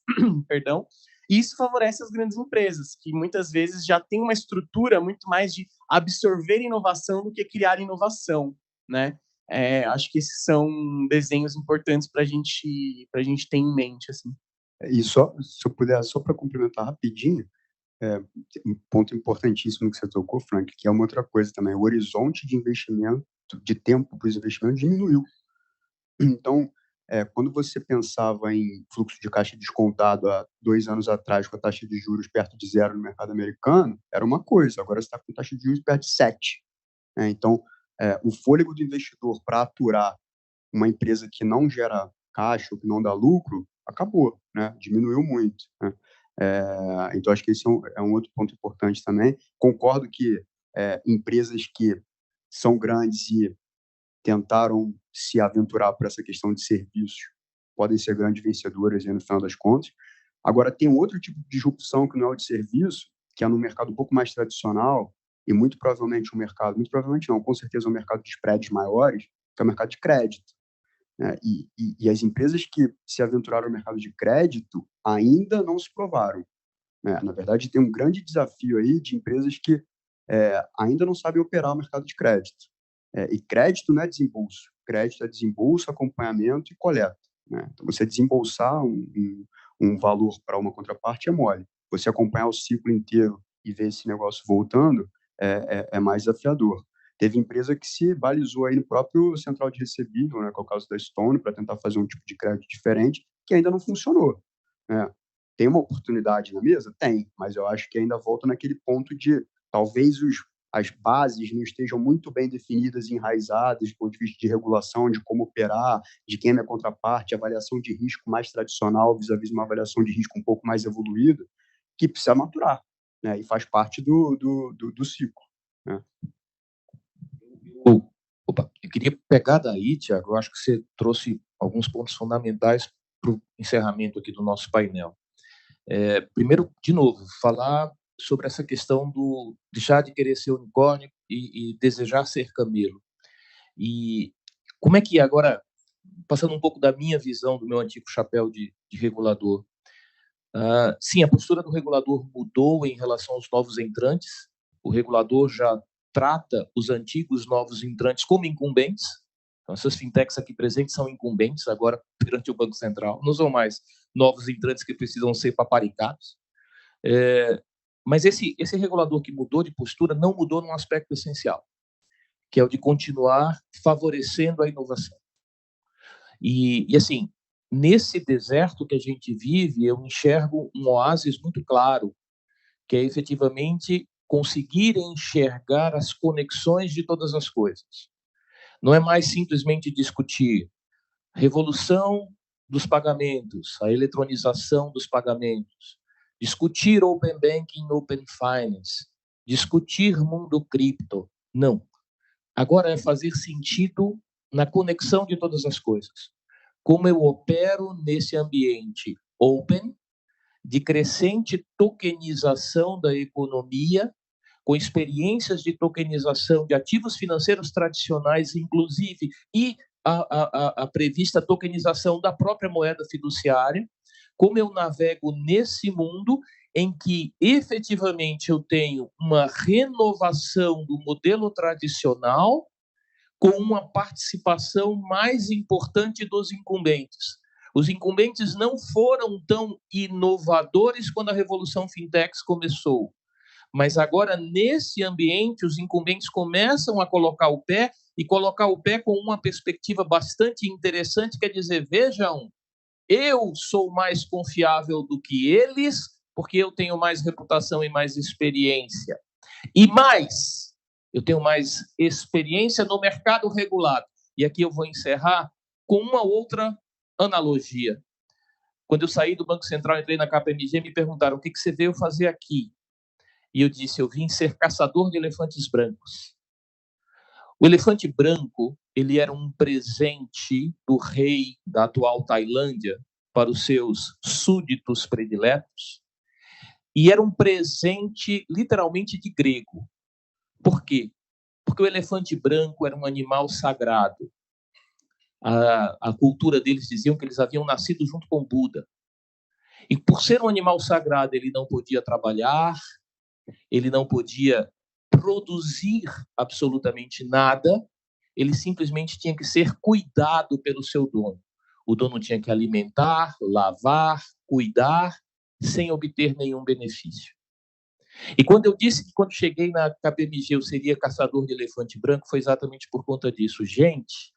perdão, E isso favorece as grandes empresas, que muitas vezes já têm uma estrutura muito mais de absorver inovação do que criar inovação, né? Acho que esses são desenhos importantes para a gente ter em mente, assim. E só, se eu puder, só para complementar rapidinho, um ponto importantíssimo que você tocou, Frank, que é uma outra coisa também, o horizonte de investimento, de tempo para os investimentos diminuiu. Então, quando você pensava em fluxo de caixa descontado há 2 anos atrás, com a taxa de juros perto de 0 no mercado americano, era uma coisa, agora você está com taxa de juros perto de 7. Né? Então, o fôlego do investidor para aturar uma empresa que não gera caixa ou que não dá lucro, acabou, né? Diminuiu muito. Né? Então, acho que esse é um outro ponto importante também. Concordo que empresas que são grandes e tentaram se aventurar por essa questão de serviços podem ser grandes vencedoras no final das contas. Agora, tem outro tipo de disrupção que não é o de serviço, que é no mercado um pouco mais tradicional e muito provavelmente muito provavelmente não, com certeza um mercado de spreads maiores, que é o mercado de crédito. Né? E as empresas que se aventuraram no mercado de crédito ainda não se provaram. Né? Na verdade, tem um grande desafio aí de empresas que ainda não sabem operar o mercado de crédito. E crédito não é desembolso. Crédito é desembolso, acompanhamento e coleta. Né? Então, você desembolsar um valor para uma contraparte é mole. Você acompanhar o ciclo inteiro e ver esse negócio voltando é mais desafiador. Teve empresa que se balizou aí no próprio central de recebível, né, que é o caso da Stone, para tentar fazer um tipo de crédito diferente, que ainda não funcionou. Né? Tem uma oportunidade na mesa? Tem, mas eu acho que ainda volta naquele ponto de talvez as bases não estejam muito bem definidas e enraizadas do ponto de vista de regulação, de como operar, de quem é minha contraparte, avaliação de risco mais tradicional vis-à-vis uma avaliação de risco um pouco mais evoluída, que precisa maturar, né? E faz parte do ciclo. Né? Eu queria pegar daí, Tiago, eu acho que você trouxe alguns pontos fundamentais para o encerramento aqui do nosso painel. Primeiro, de novo, falar sobre essa questão do deixar de querer ser unicórnio e desejar ser camelo. E como é que agora, passando um pouco da minha visão do meu antigo chapéu de regulador, sim, a postura do regulador mudou em relação aos novos entrantes. O regulador já trata os antigos novos entrantes como incumbentes. Então, essas fintechs aqui presentes são incumbentes agora perante o Banco Central. Não são mais novos entrantes que precisam ser paparicados. Mas esse regulador que mudou de postura não mudou num aspecto essencial, que é o de continuar favorecendo a inovação. E assim, nesse deserto que a gente vive, eu enxergo um oásis muito claro, que é efetivamente conseguir enxergar as conexões de todas as coisas. Não é mais simplesmente discutir revolução dos pagamentos, a eletronização dos pagamentos, discutir Open Banking, Open Finance, discutir mundo cripto. Não. Agora é fazer sentido na conexão de todas as coisas. Como eu opero nesse ambiente open, de crescente tokenização da economia, com experiências de tokenização de ativos financeiros tradicionais, inclusive, e a prevista tokenização da própria moeda fiduciária, como eu navego nesse mundo em que, efetivamente, eu tenho uma renovação do modelo tradicional com uma participação mais importante dos incumbentes. Os incumbentes não foram tão inovadores quando a revolução fintechs começou, mas agora, nesse ambiente, os incumbentes começam a colocar o pé, e colocar o pé com uma perspectiva bastante interessante, quer dizer, vejam, eu sou mais confiável do que eles, porque eu tenho mais reputação e mais experiência. E mais, eu tenho mais experiência no mercado regulado. E aqui eu vou encerrar com uma outra analogia. Quando eu saí do Banco Central, entrei na KPMG, me perguntaram, o que você veio fazer aqui? E eu disse, eu vim ser caçador de elefantes brancos. O elefante branco, ele era um presente do rei da atual Tailândia para os seus súditos prediletos, e era um presente literalmente de grego. Por quê? Porque o elefante branco era um animal sagrado. A cultura deles diziam que eles haviam nascido junto com Buda. E por ser um animal sagrado, ele não podia trabalhar, ele não podia produzir absolutamente nada, ele simplesmente tinha que ser cuidado pelo seu dono. O dono tinha que alimentar, lavar, cuidar, sem obter nenhum benefício. E quando eu disse que quando cheguei na KPMG eu seria caçador de elefante branco, foi exatamente por conta disso. Gente,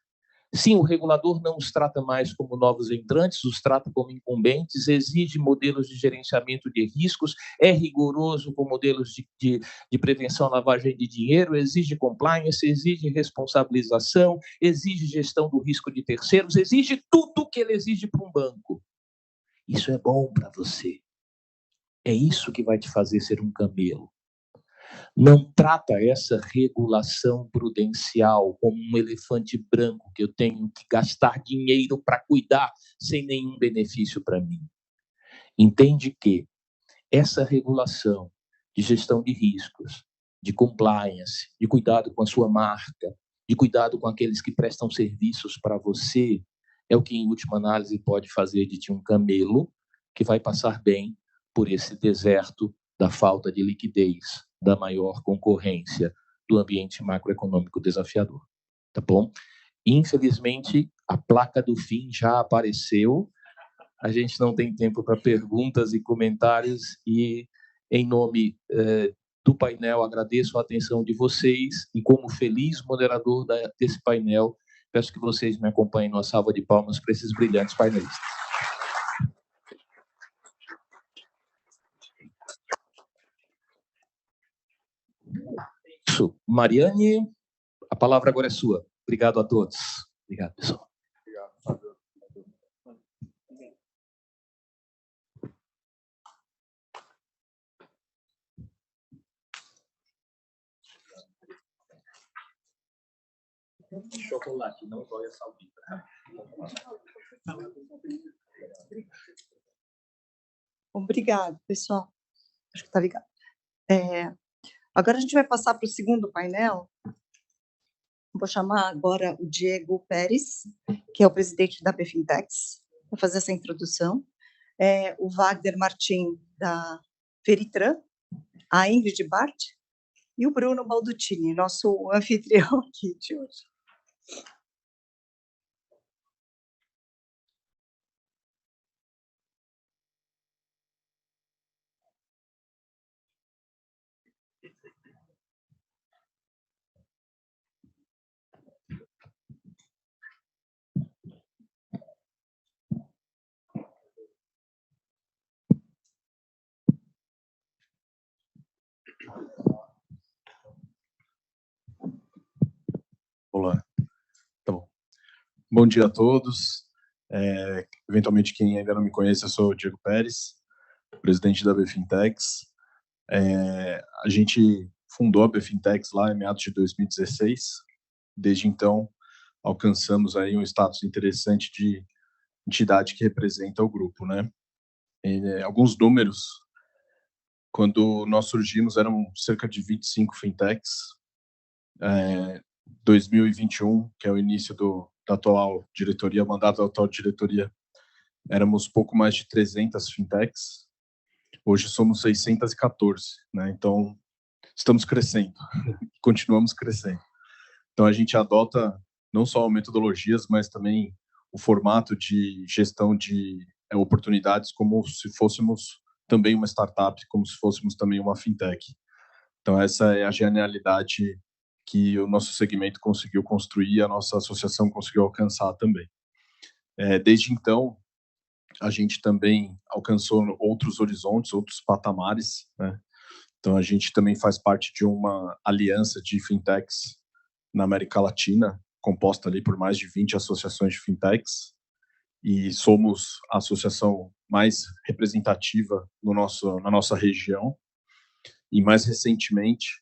sim, o regulador não os trata mais como novos entrantes, os trata como incumbentes, exige modelos de gerenciamento de riscos, é rigoroso com modelos de prevenção à lavagem de dinheiro, exige compliance, exige responsabilização, exige gestão do risco de terceiros, exige tudo que ele exige para um banco. Isso é bom para você. É isso que vai te fazer ser um camelo. Não trata essa regulação prudencial como um elefante branco que eu tenho que gastar dinheiro para cuidar sem nenhum benefício para mim. Entende que essa regulação de gestão de riscos, de compliance, de cuidado com a sua marca, de cuidado com aqueles que prestam serviços para você, é o que, em última análise, pode fazer de ti um camelo que vai passar bem por esse deserto da falta de liquidez, da maior concorrência, do ambiente macroeconômico desafiador. Tá bom? Infelizmente, a placa do fim já apareceu. A gente não tem tempo para perguntas e comentários e, em nome do painel, agradeço a atenção de vocês e, como feliz moderador desse painel, peço que vocês me acompanhem numa salva de palmas para esses brilhantes painelistas. Isso. Mariane, a palavra agora é sua. Obrigado a todos. Obrigado, pessoal. Obrigado, Fábio. Chocolate, não joia salvita. Obrigado, pessoal. Acho que está ligado. Agora a gente vai passar para o segundo painel. Vou chamar agora o Diego Pérez, que é o presidente da BFintex, para fazer essa introdução. O Wagner Martim, da Feritran, a Ingrid Bart e o Bruno Baldutini, nosso anfitrião aqui de hoje. Olá. Tá bom. Bom dia a todos. Eventualmente, quem ainda não me conhece, eu sou o Diego Pérez, presidente da BFintex. A gente fundou a BFintex lá em meados de 2016. Desde então, alcançamos aí um status interessante de entidade que representa o grupo, né? Alguns números, quando nós surgimos, eram cerca de 25 fintechs. 2021, que é o início da atual diretoria, mandato da atual diretoria, éramos pouco mais de 300 fintechs. Hoje somos 614, né? Então, estamos crescendo, continuamos crescendo. Então, a gente adota não só metodologias, mas também o formato de gestão de oportunidades como se fôssemos também uma startup, como se fôssemos também uma fintech. Então, essa é a genialidade que o nosso segmento conseguiu construir, a nossa associação conseguiu alcançar também. Desde então, a gente também alcançou outros horizontes, outros patamares, né? Então, a gente também faz parte de uma aliança de fintechs na América Latina, composta ali por mais de 20 associações de fintechs, e somos a associação mais representativa na nossa região. E, mais recentemente,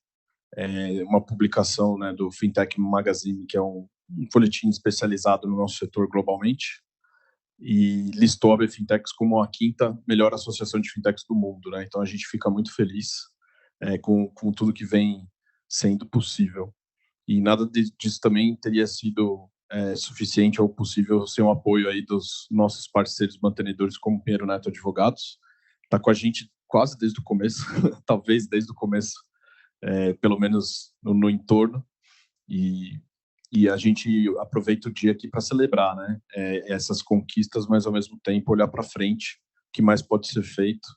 uma publicação, né, do Fintech Magazine, que é um folhetim especializado no nosso setor globalmente, e listou a BFintex como a 5ª melhor associação de fintechs do mundo, né? Então a gente fica muito feliz com tudo que vem sendo possível. E nada disso também teria sido suficiente ou possível sem o apoio aí dos nossos parceiros mantenedores como Pinheiro Neto Advogados. Está com a gente quase desde o começo, talvez desde o começo, pelo menos no entorno, e a gente aproveita o dia aqui para celebrar, né, essas conquistas, mas ao mesmo tempo olhar para frente, o que mais pode ser feito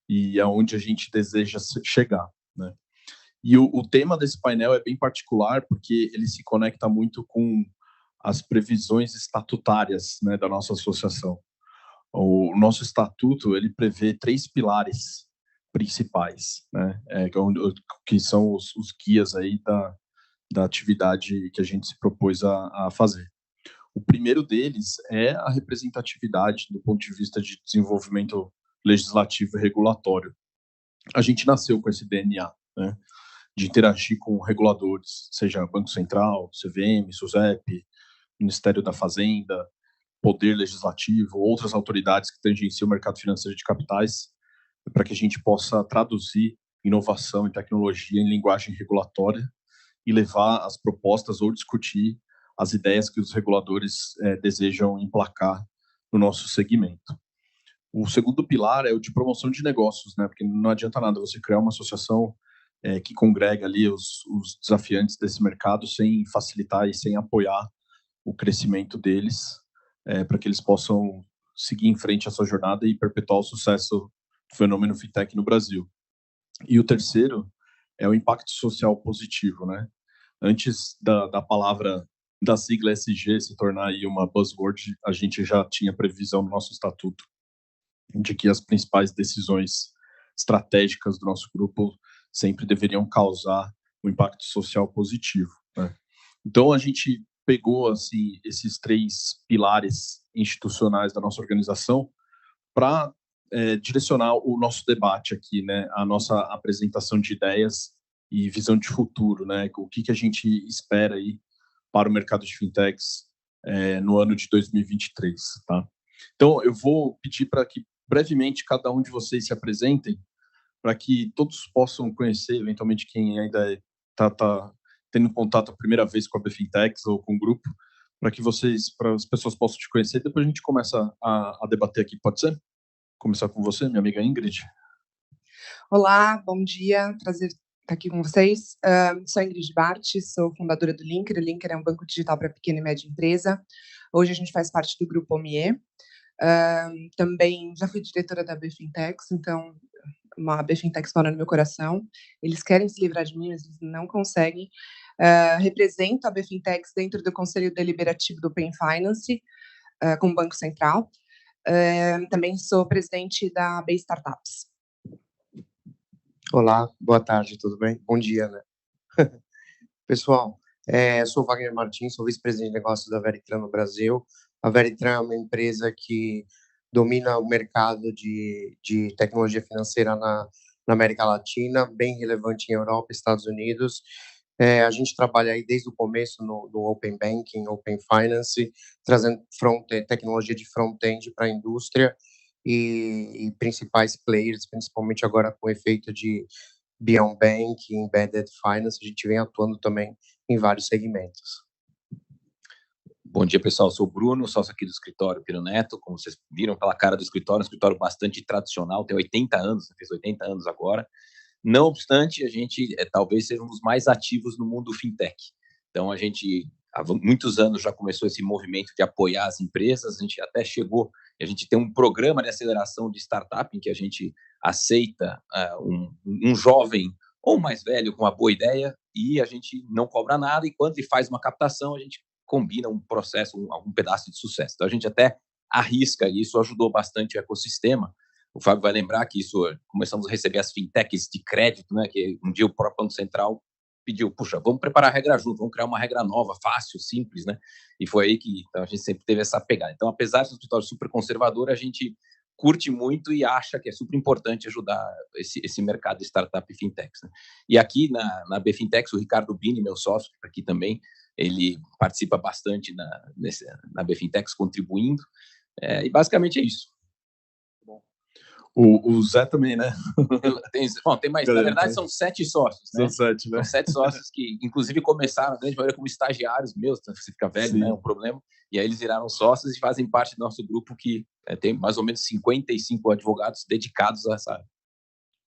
e aonde a gente deseja chegar, né. E o tema desse painel é bem particular, porque ele se conecta muito com as previsões estatutárias, né, da nossa associação. O nosso estatuto, ele prevê 3 pilares principais, né, que são os guias aí da atividade que a gente se propôs a fazer. O primeiro deles é a representatividade do ponto de vista de desenvolvimento legislativo e regulatório. A gente nasceu com esse DNA, né, de interagir com reguladores, seja Banco Central, CVM, SUSEP, Ministério da Fazenda, Poder Legislativo, outras autoridades que tangenciam o mercado financeiro de capitais, para que a gente possa traduzir inovação e tecnologia em linguagem regulatória e levar as propostas ou discutir as ideias que os reguladores desejam emplacar no nosso segmento. O segundo pilar é o de promoção de negócios, né? Porque não adianta nada você criar uma associação que congrega ali os desafiantes desse mercado sem facilitar e sem apoiar o crescimento deles, para que eles possam seguir em frente a sua jornada e perpetuar o sucesso do fenômeno fintech no Brasil. E o terceiro é o impacto social positivo, né? Antes da palavra, da sigla SG se tornar aí uma buzzword, a gente já tinha previsão no nosso estatuto de que as principais decisões estratégicas do nosso grupo sempre deveriam causar um impacto social positivo, né? Então, a gente pegou assim, esses 3 pilares institucionais da nossa organização para direcionar o nosso debate aqui, né? A nossa apresentação de ideias e visão de futuro, né? O que a gente espera aí para o mercado de fintechs no ano de 2023, tá? Então, eu vou pedir para que brevemente cada um de vocês se apresentem, para que todos possam conhecer, eventualmente, quem ainda está tendo contato a primeira vez com a BFintex ou com o grupo, para as pessoas possam te conhecer. Depois a gente começa a debater aqui, pode ser? Começar com você, minha amiga Ingrid. Olá, bom dia, prazer estar aqui com vocês. Sou Ingrid Bart, sou fundadora do Linker. O Linker é um banco digital para pequena e média empresa. Hoje a gente faz parte do grupo OMIE. Também já fui diretora da BFintex, então a BFintex mora no meu coração. Eles querem se livrar de mim, mas eles não conseguem. Represento a BFintex dentro do Conselho Deliberativo do Open Finance, como Banco Central. Também sou presidente da B Startups. Olá, boa tarde, tudo bem? Bom dia, né? Pessoal, sou Wagner Martins, sou vice-presidente de negócios da Veritran no Brasil. A Veritran é uma empresa que domina o mercado de tecnologia financeira na América Latina, bem relevante em Europa e Estados Unidos. A gente trabalha aí desde o começo no Open Banking, Open Finance, trazendo tecnologia de front-end para a indústria e principais players, principalmente agora com o efeito de Beyond Bank, Embedded Finance, a gente vem atuando também em vários segmentos. Bom dia, pessoal. Eu sou o Bruno, sócio aqui do escritório Pinheiro Neto. Como vocês viram pela cara do escritório, um escritório bastante tradicional, tem 80 anos, fez 80 anos agora. Não obstante, a gente talvez seja um dos mais ativos no mundo fintech. Então, a gente, há muitos anos, já começou esse movimento de apoiar as empresas. A gente até chegou, a gente tem um programa de aceleração de startup em que a gente aceita um jovem ou mais velho com uma boa ideia e a gente não cobra nada. E quando ele faz uma captação, a gente combina um processo, algum pedaço de sucesso. Então, a gente até arrisca e isso ajudou bastante o ecossistema. O Fábio vai lembrar que isso, começamos a receber as fintechs de crédito, né? Que um dia o próprio Banco Central pediu, puxa, vamos preparar a regra junto, vamos criar uma regra nova, fácil, simples, né? E foi aí que então, a gente sempre teve essa pegada. Então, apesar de ser um escritório super conservador, a gente curte muito e acha que é super importante ajudar esse mercado de startup e fintechs, né? E aqui na BFintex, o Ricardo Bini, meu sócio, que está aqui também, ele participa bastante na BFintex, contribuindo, e basicamente é isso. O Zé também, né? Tem mais. Na verdade, são 7 sócios, né? São 7, né? São 7 sócios que, inclusive, começaram, a grande maioria, como estagiários meus, então você fica velho, né? É um problema. E aí eles viraram sócios e fazem parte do nosso grupo, que tem mais ou menos 55 advogados dedicados a essa área.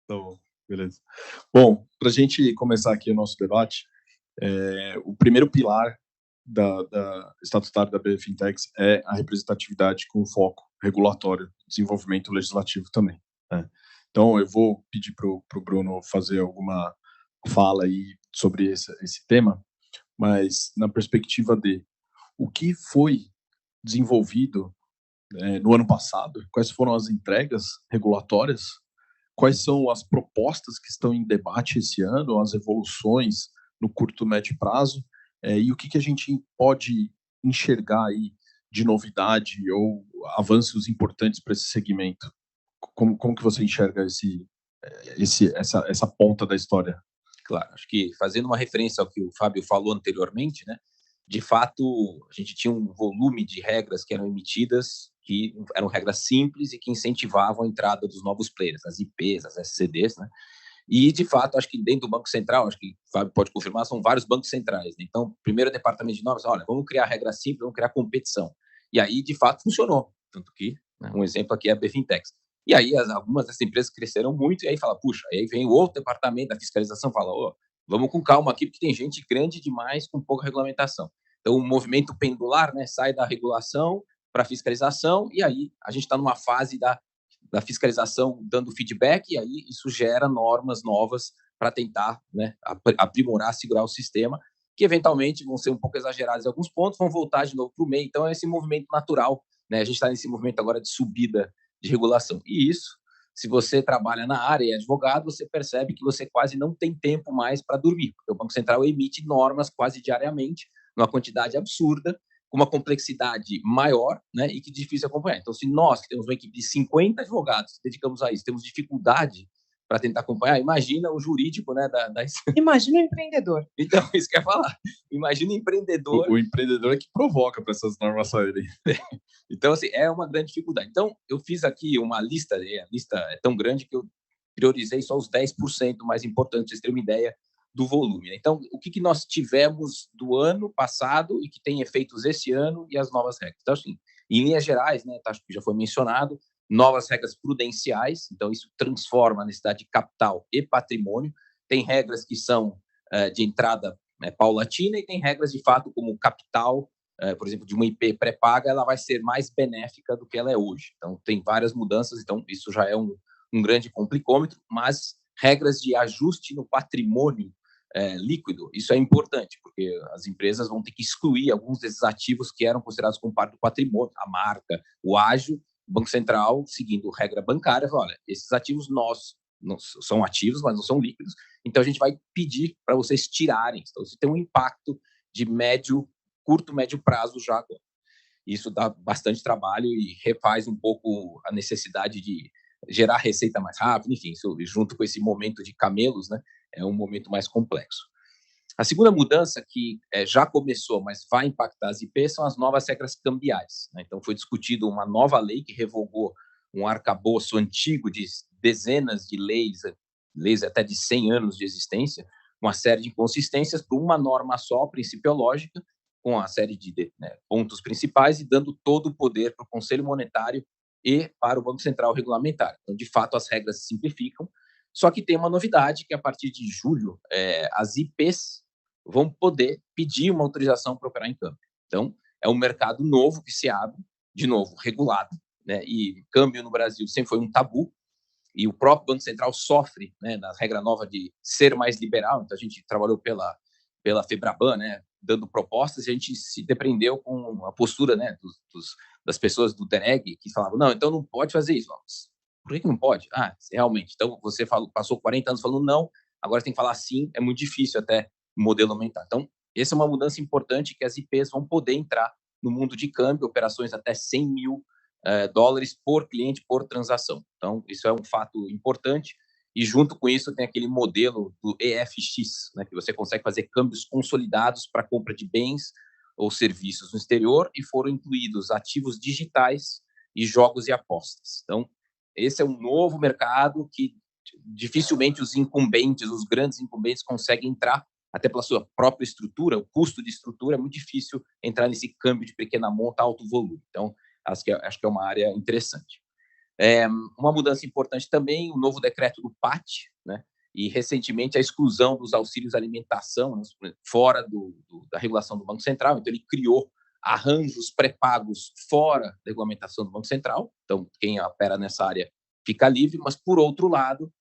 Então, beleza. Bom, para a gente começar aqui o nosso debate, o primeiro pilar da estatutário da BFintex é a representatividade com foco regulatório, desenvolvimento legislativo também, né? Então, eu vou pedir para o Bruno fazer alguma fala aí sobre esse tema, mas na perspectiva de o que foi desenvolvido no ano passado, quais foram as entregas regulatórias, quais são as propostas que estão em debate esse ano, as evoluções no curto e médio prazo, e o que a gente pode enxergar aí de novidade ou avanços importantes para esse segmento? Como que você enxerga essa ponta da história? Claro, acho que fazendo uma referência ao que o Fábio falou anteriormente, né? De fato, a gente tinha um volume de regras que eram emitidas, que eram regras simples e que incentivavam a entrada dos novos players, as IPs, as SCDs, né? E, de fato, acho que dentro do Banco Central, acho que o Fábio pode confirmar, são vários bancos centrais, né? Então, primeiro departamento de normas, olha, vamos criar regra simples, vamos criar competição. E aí, de fato, funcionou. Tanto que, né, um exemplo aqui é a BFintex. E aí, algumas dessas empresas cresceram muito, e aí fala, puxa, aí vem o outro departamento da fiscalização e fala, vamos com calma aqui, porque tem gente grande demais com pouca regulamentação. Então, o movimento pendular, né, sai da regulação para a fiscalização, e aí a gente está numa fase da fiscalização dando feedback, e aí isso gera normas novas para tentar, né, aprimorar, segurar o sistema, que eventualmente vão ser um pouco exageradas em alguns pontos, vão voltar de novo para o meio. Então, é esse movimento natural, né? A gente está nesse movimento agora de subida de regulação. E isso, se você trabalha na área e é advogado, você percebe que você quase não tem tempo mais para dormir, porque o Banco Central emite normas quase diariamente, numa quantidade absurda, com uma complexidade maior, né, e que é difícil acompanhar. Então, se nós, que temos uma equipe de 50 advogados, dedicamos a isso, temos dificuldade para tentar acompanhar, imagina o jurídico, né? Imagina o empreendedor. Então, isso que eu ia falar. Imagina o empreendedor. O empreendedor é que provoca para essas normas saírem. Então, assim, é uma grande dificuldade. Então, eu fiz aqui uma lista, a lista é tão grande que eu priorizei só os 10% mais importantes, para vocês terem uma ideia do volume, né? Então, o que nós tivemos do ano passado e que tem efeitos esse ano e as novas regras? Então, assim, em linhas gerais, né, acho que já foi mencionado, novas regras prudenciais, então isso transforma a necessidade de capital e patrimônio. Tem regras que são de entrada paulatina e tem regras de fato como capital, por exemplo, de uma IP pré-paga, ela vai ser mais benéfica do que ela é hoje. Então, tem várias mudanças, então isso já é um grande complicômetro, mas regras de ajuste no patrimônio líquido, isso é importante, porque as empresas vão ter que excluir alguns desses ativos que eram considerados como parte do patrimônio, a marca, o ágio. O Banco Central, seguindo regra bancária, fala, olha, esses ativos não são ativos, mas não são líquidos, então a gente vai pedir para vocês tirarem. Então, isso tem um impacto de curto, médio prazo já agora. Isso dá bastante trabalho e refaz um pouco a necessidade de gerar receita mais rápido, enfim, isso, junto com esse momento de camelos, né, é um momento mais complexo. A segunda mudança que já começou, mas vai impactar as IPs, são as novas regras cambiais, né? Então, foi discutido uma nova lei que revogou um arcabouço antigo de dezenas de leis até de 100 anos de existência, uma série de inconsistências por uma norma só, principiológica, com uma série de pontos principais e dando todo o poder para o Conselho Monetário e para o Banco Central regulamentar. Então, de fato, as regras se simplificam, só que tem uma novidade, que a partir de julho, as IPs vão poder pedir uma autorização para operar em câmbio. Então, é um mercado novo que se abre, de novo, regulado, né? E câmbio no Brasil sempre foi um tabu, e o próprio Banco Central sofre, né, na regra nova de ser mais liberal. Então, a gente trabalhou pela Febraban, né, dando propostas, e a gente se depreendeu com a postura, né, das pessoas do DEREG, que falavam, não, então não pode fazer isso. Por que não pode? Realmente. Então, você passou 40 anos falando não, agora tem que falar sim, é muito difícil até o modelo aumentar. Então, essa é uma mudança importante, que as IPs vão poder entrar no mundo de câmbio, operações até 100 mil dólares por cliente, por transação. Então, isso é um fato importante. E, junto com isso, tem aquele modelo do EFX, né, que você consegue fazer câmbios consolidados para compra de bens ou serviços no exterior, e foram incluídos ativos digitais e jogos e apostas. Então, Esse é um novo mercado que dificilmente os incumbentes, os grandes incumbentes, conseguem entrar, até pela sua própria estrutura, o custo de estrutura é muito difícil entrar nesse câmbio de pequena monta, alto volume. Então, acho que é uma área interessante. Uma mudança importante também, o novo decreto do PAT, né? E, recentemente, a exclusão dos auxílios alimentação, né, fora da regulação do Banco Central. Então, ele criou arranjos pré-pagos fora da regulamentação do Banco Central. Então, quem opera nessa área fica livre, mas, por outro lado,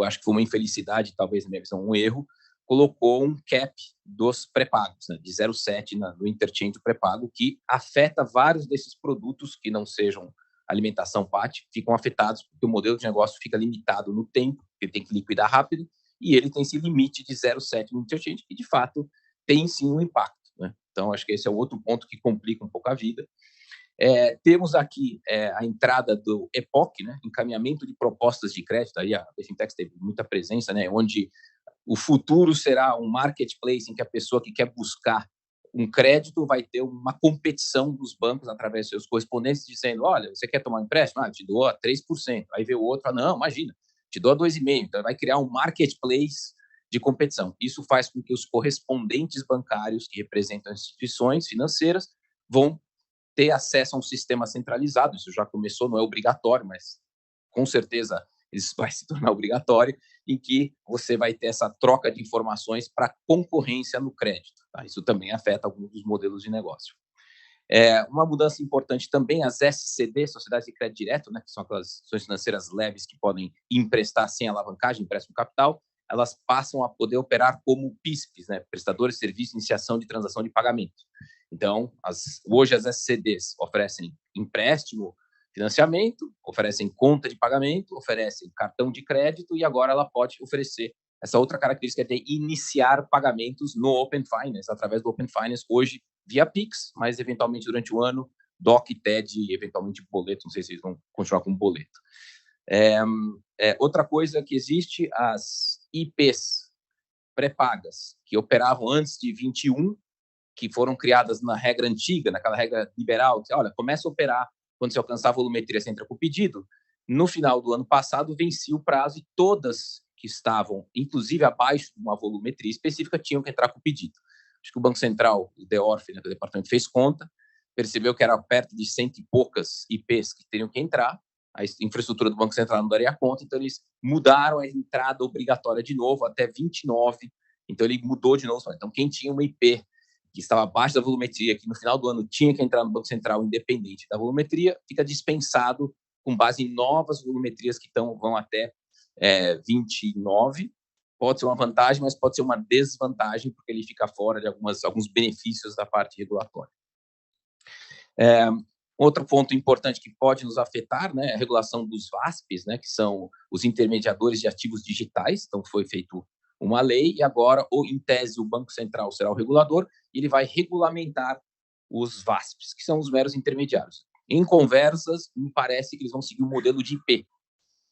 acho que foi uma infelicidade, talvez, na minha visão, um erro, colocou um cap dos pré-pagos, né, de 0,7 no interchange pré-pago, que afeta vários desses produtos que não sejam alimentação PAT, ficam afetados porque o modelo de negócio fica limitado no tempo, ele tem que liquidar rápido, e ele tem esse limite de 0,7 no interchange, que, de fato, tem, sim, um impacto, né? Então, acho que esse é o outro ponto que complica um pouco a vida. Temos aqui a entrada do EPOC, né, encaminhamento de propostas de crédito, aí a BFinTech teve muita presença, né, onde o futuro será um marketplace em que a pessoa que quer buscar um crédito vai ter uma competição dos bancos através dos seus correspondentes, dizendo, olha, você quer tomar um empréstimo? Te dou a 3%. Aí vê o outro, não, imagina, te dou a 2,5%. Então, vai criar um marketplace de competição. Isso faz com que os correspondentes bancários que representam instituições financeiras vão ter acesso a um sistema centralizado. Isso já começou, não é obrigatório, mas com certeza isso vai se tornar obrigatório, em que você vai ter essa troca de informações para concorrência no crédito. Tá? Isso também afeta alguns dos modelos de negócio. Uma mudança importante também, as SCD, Sociedades de Crédito Direto, né, que são aquelas instituições financeiras leves que podem emprestar sem alavancagem, empréstimo capital, elas passam a poder operar como PISPs, né, prestadores de serviço de iniciação de transação de pagamento. Então, hoje as SCDs oferecem empréstimo, financiamento, oferecem conta de pagamento, oferecem cartão de crédito, e agora ela pode oferecer essa outra característica de iniciar pagamentos no Open Finance, através do Open Finance, hoje via Pix, mas eventualmente durante o ano, DOC, TED, eventualmente boleto, não sei se eles vão continuar com boleto. Outra coisa que existe, as IPs pré-pagas, que operavam antes de 21, que foram criadas na regra antiga, naquela regra liberal, que, olha, começa a operar quando você alcançar a volumetria, você entra com o pedido. No final do ano passado, vencia o prazo e todas que estavam, inclusive abaixo de uma volumetria específica, tinham que entrar com o pedido. Acho que o Banco Central, o DEORF, né, que o departamento fez conta, percebeu que era perto de 100 e poucas IPs que teriam que entrar, a infraestrutura do Banco Central não daria conta, então eles mudaram a entrada obrigatória de novo até 29, então ele mudou de novo. Então, quem tinha uma IP que estava abaixo da volumetria, que no final do ano tinha que entrar no Banco Central independente da volumetria, fica dispensado com base em novas volumetrias que vão até 29. Pode ser uma vantagem, mas pode ser uma desvantagem, porque ele fica fora de alguns benefícios da parte regulatória. Outro ponto importante que pode nos afetar, né, é a regulação dos VASPs, né, que são os intermediadores de ativos digitais. Então, foi feito uma lei e agora, em tese, o Banco Central será o regulador e ele vai regulamentar os VASPs, que são os meros intermediários. Em conversas, me parece que eles vão seguir o modelo de IP.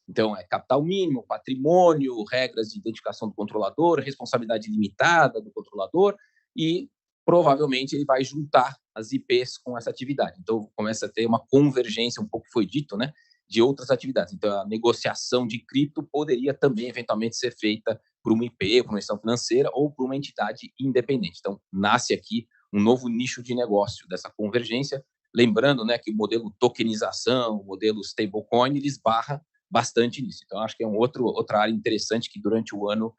Então, capital mínimo, patrimônio, regras de identificação do controlador, responsabilidade limitada do controlador e, provavelmente, ele vai juntar as IPs com essa atividade. Então, começa a ter uma convergência, um pouco foi dito, né, de outras atividades. Então, a negociação de cripto poderia também, eventualmente, ser feita por uma IP, por uma instituição financeira ou por uma entidade independente. Então, nasce aqui um novo nicho de negócio dessa convergência. Lembrando, né, que o modelo tokenização, o modelo stablecoin, ele esbarra bastante nisso. Então, acho que é outra área interessante que durante o ano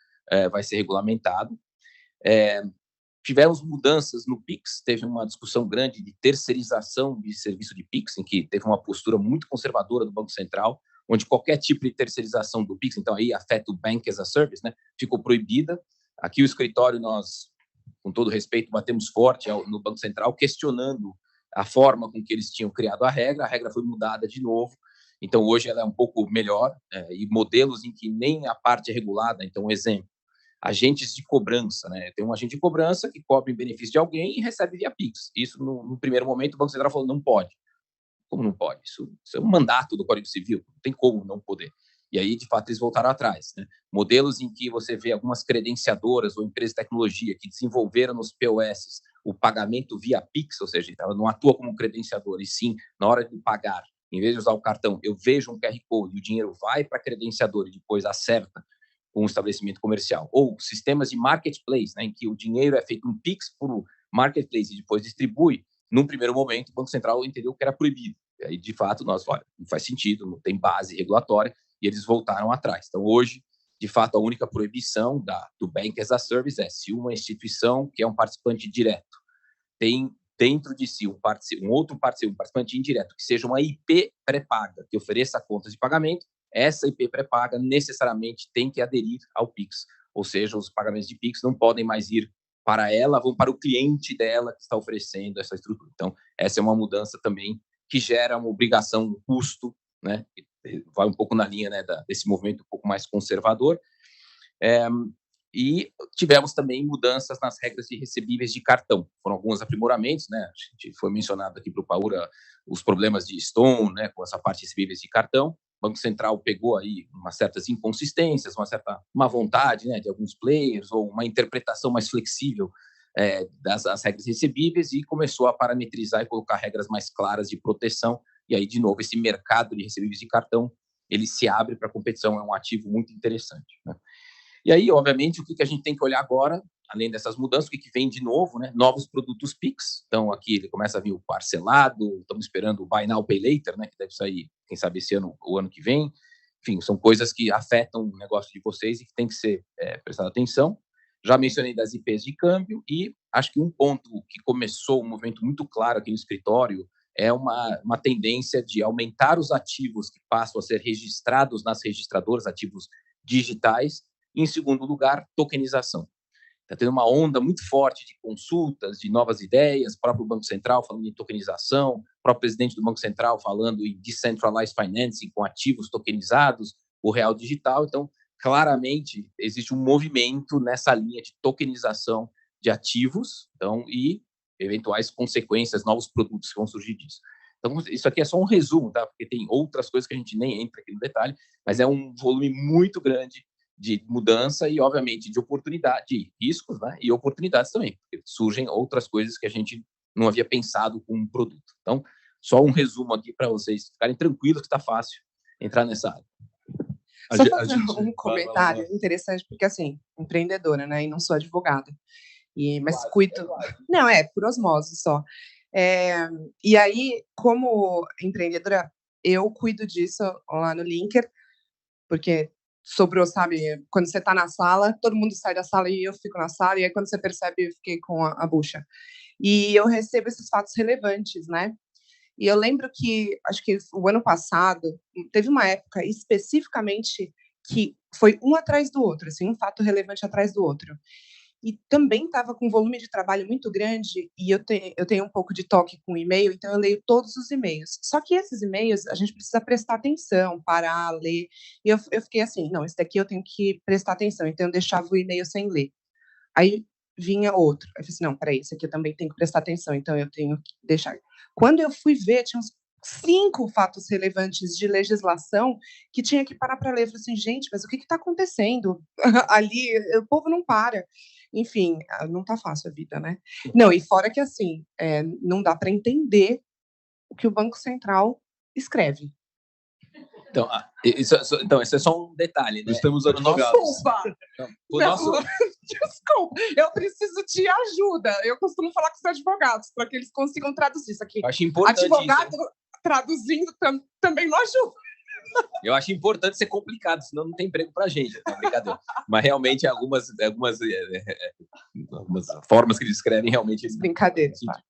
vai ser regulamentado. Tivemos mudanças no Pix, teve uma discussão grande de terceirização de serviço de Pix, em que teve uma postura muito conservadora do Banco Central, onde qualquer tipo de terceirização do Pix, então aí afeta o Bank as a Service, né, ficou proibida. Aqui o escritório, nós, com todo respeito, batemos forte no Banco Central, questionando a forma com que eles tinham criado a regra foi mudada de novo, então hoje ela é um pouco melhor, e modelos em que nem a parte é regulada. Então, um exemplo, agentes de cobrança, né? Tem um agente de cobrança que cobra em benefício de alguém e recebe via Pix. Isso, no primeiro momento, o Banco Central falou, não pode. Como não pode? Isso é um mandato do Código Civil, não tem como não poder. E aí, de fato, eles voltaram atrás, né? Modelos em que você vê algumas credenciadoras ou empresas de tecnologia que desenvolveram nos POS o pagamento via Pix, ou seja, ela não atua como credenciadora, e sim, na hora de pagar, em vez de usar o cartão, eu vejo um QR Code, o dinheiro vai para a credenciadora e depois acerta com o estabelecimento comercial. Ou sistemas de marketplace, né, em que o dinheiro é feito um Pix por marketplace e depois distribui. Num primeiro momento, o Banco Central entendeu que era proibido. E aí, de fato, olha, não faz sentido, não tem base regulatória, e eles voltaram atrás. Então, hoje, de fato, a única proibição do Bank as a Service é se uma instituição que é um participante direto tem dentro de si um participante indireto, que seja uma IP pré-paga, que ofereça contas de pagamento, essa IP pré-paga necessariamente tem que aderir ao Pix. Ou seja, os pagamentos de Pix não podem mais ir para ela, vão para o cliente dela que está oferecendo essa estrutura. Então, essa é uma mudança também que gera uma obrigação, um custo, né? Vai um pouco na linha, né, desse movimento um pouco mais conservador. E tivemos também mudanças nas regras de recebíveis de cartão. Foram alguns aprimoramentos, né? A gente foi mencionado aqui para o Paura os problemas de Stone, né, com essa parte de recebíveis de cartão. O Banco Central pegou aí umas certas inconsistências, uma certa má vontade, né, de alguns players, ou uma interpretação mais flexível das regras recebíveis e começou a parametrizar e colocar regras mais claras de proteção. E aí, de novo, esse mercado de recebíveis de cartão, ele se abre para a competição, é um ativo muito interessante, né? E aí, obviamente, o que a gente tem que olhar agora, além dessas mudanças, o que vem de novo, né? Novos produtos Pix. Então, aqui ele começa a vir o parcelado, estamos esperando o Buy Now, Pay Later, né? Que deve sair, quem sabe, esse ano ou ano que vem. Enfim, são coisas que afetam o negócio de vocês e que tem que ser prestado atenção. Já mencionei das IPs de câmbio e acho que um ponto que começou um movimento muito claro aqui no escritório é uma tendência de aumentar os ativos que passam a ser registrados nas registradoras, ativos digitais. Em segundo lugar, tokenização. Está tendo uma onda muito forte de consultas, de novas ideias, o próprio Banco Central falando em tokenização, o próprio presidente do Banco Central falando em decentralized financing com ativos tokenizados, o real digital. Então, claramente, existe um movimento nessa linha de tokenização de ativos, então, e eventuais consequências, novos produtos que vão surgir disso. Então, isso aqui é só um resumo, tá? Porque tem outras coisas que a gente nem entra aqui no detalhe, mas é um volume muito grande de mudança e, obviamente, de oportunidade, de riscos, né? E oportunidades também, porque surgem outras coisas que a gente não havia pensado com um produto. Então, só um resumo aqui para vocês ficarem tranquilos que está fácil entrar nessa área. Só fazer um comentário interessante, porque, assim, empreendedora, né? E não sou advogada. Mas quase, cuido... Não, por osmose só. E aí, como empreendedora, eu cuido disso lá no Linker, porque sobrou, sabe, quando você está na sala, todo mundo sai da sala e eu fico na sala, e aí quando você percebe, eu fiquei com a bucha. E eu recebo esses fatos relevantes, né? E eu lembro que, acho que o ano passado, teve uma época especificamente que foi um atrás do outro, assim, um fato relevante atrás do outro. E também estava com um volume de trabalho muito grande, e eu tenho um pouco de toque com e-mail, então eu leio todos os e-mails. Só que esses e-mails, a gente precisa prestar atenção, parar, ler. E eu fiquei assim, não, esse daqui eu tenho que prestar atenção, então eu deixava o e-mail sem ler. Aí vinha outro. Aí eu falei assim, não, peraí, esse aqui eu também tenho que prestar atenção, então eu tenho que deixar. Quando eu fui ver, tinha uns 5 fatos relevantes de legislação que tinha que parar para ler. Eu falei assim, gente, mas o que está acontecendo? Ali, o povo não para. Enfim, não está fácil a vida, né? Não, e fora que, assim, não dá para entender o que o Banco Central escreve. Então, isso é só um detalhe, né? Nós temos advogados. Desculpa! Desculpa, eu preciso de ajuda. Eu costumo falar com os advogados, para que eles consigam traduzir isso aqui. Eu acho importante advogado isso, traduzindo também não ajuda. Eu acho importante ser complicado, senão não tem emprego para a gente, é brincadeira. Mas realmente algumas formas que eles escrevem realmente... Brincadeira, tá.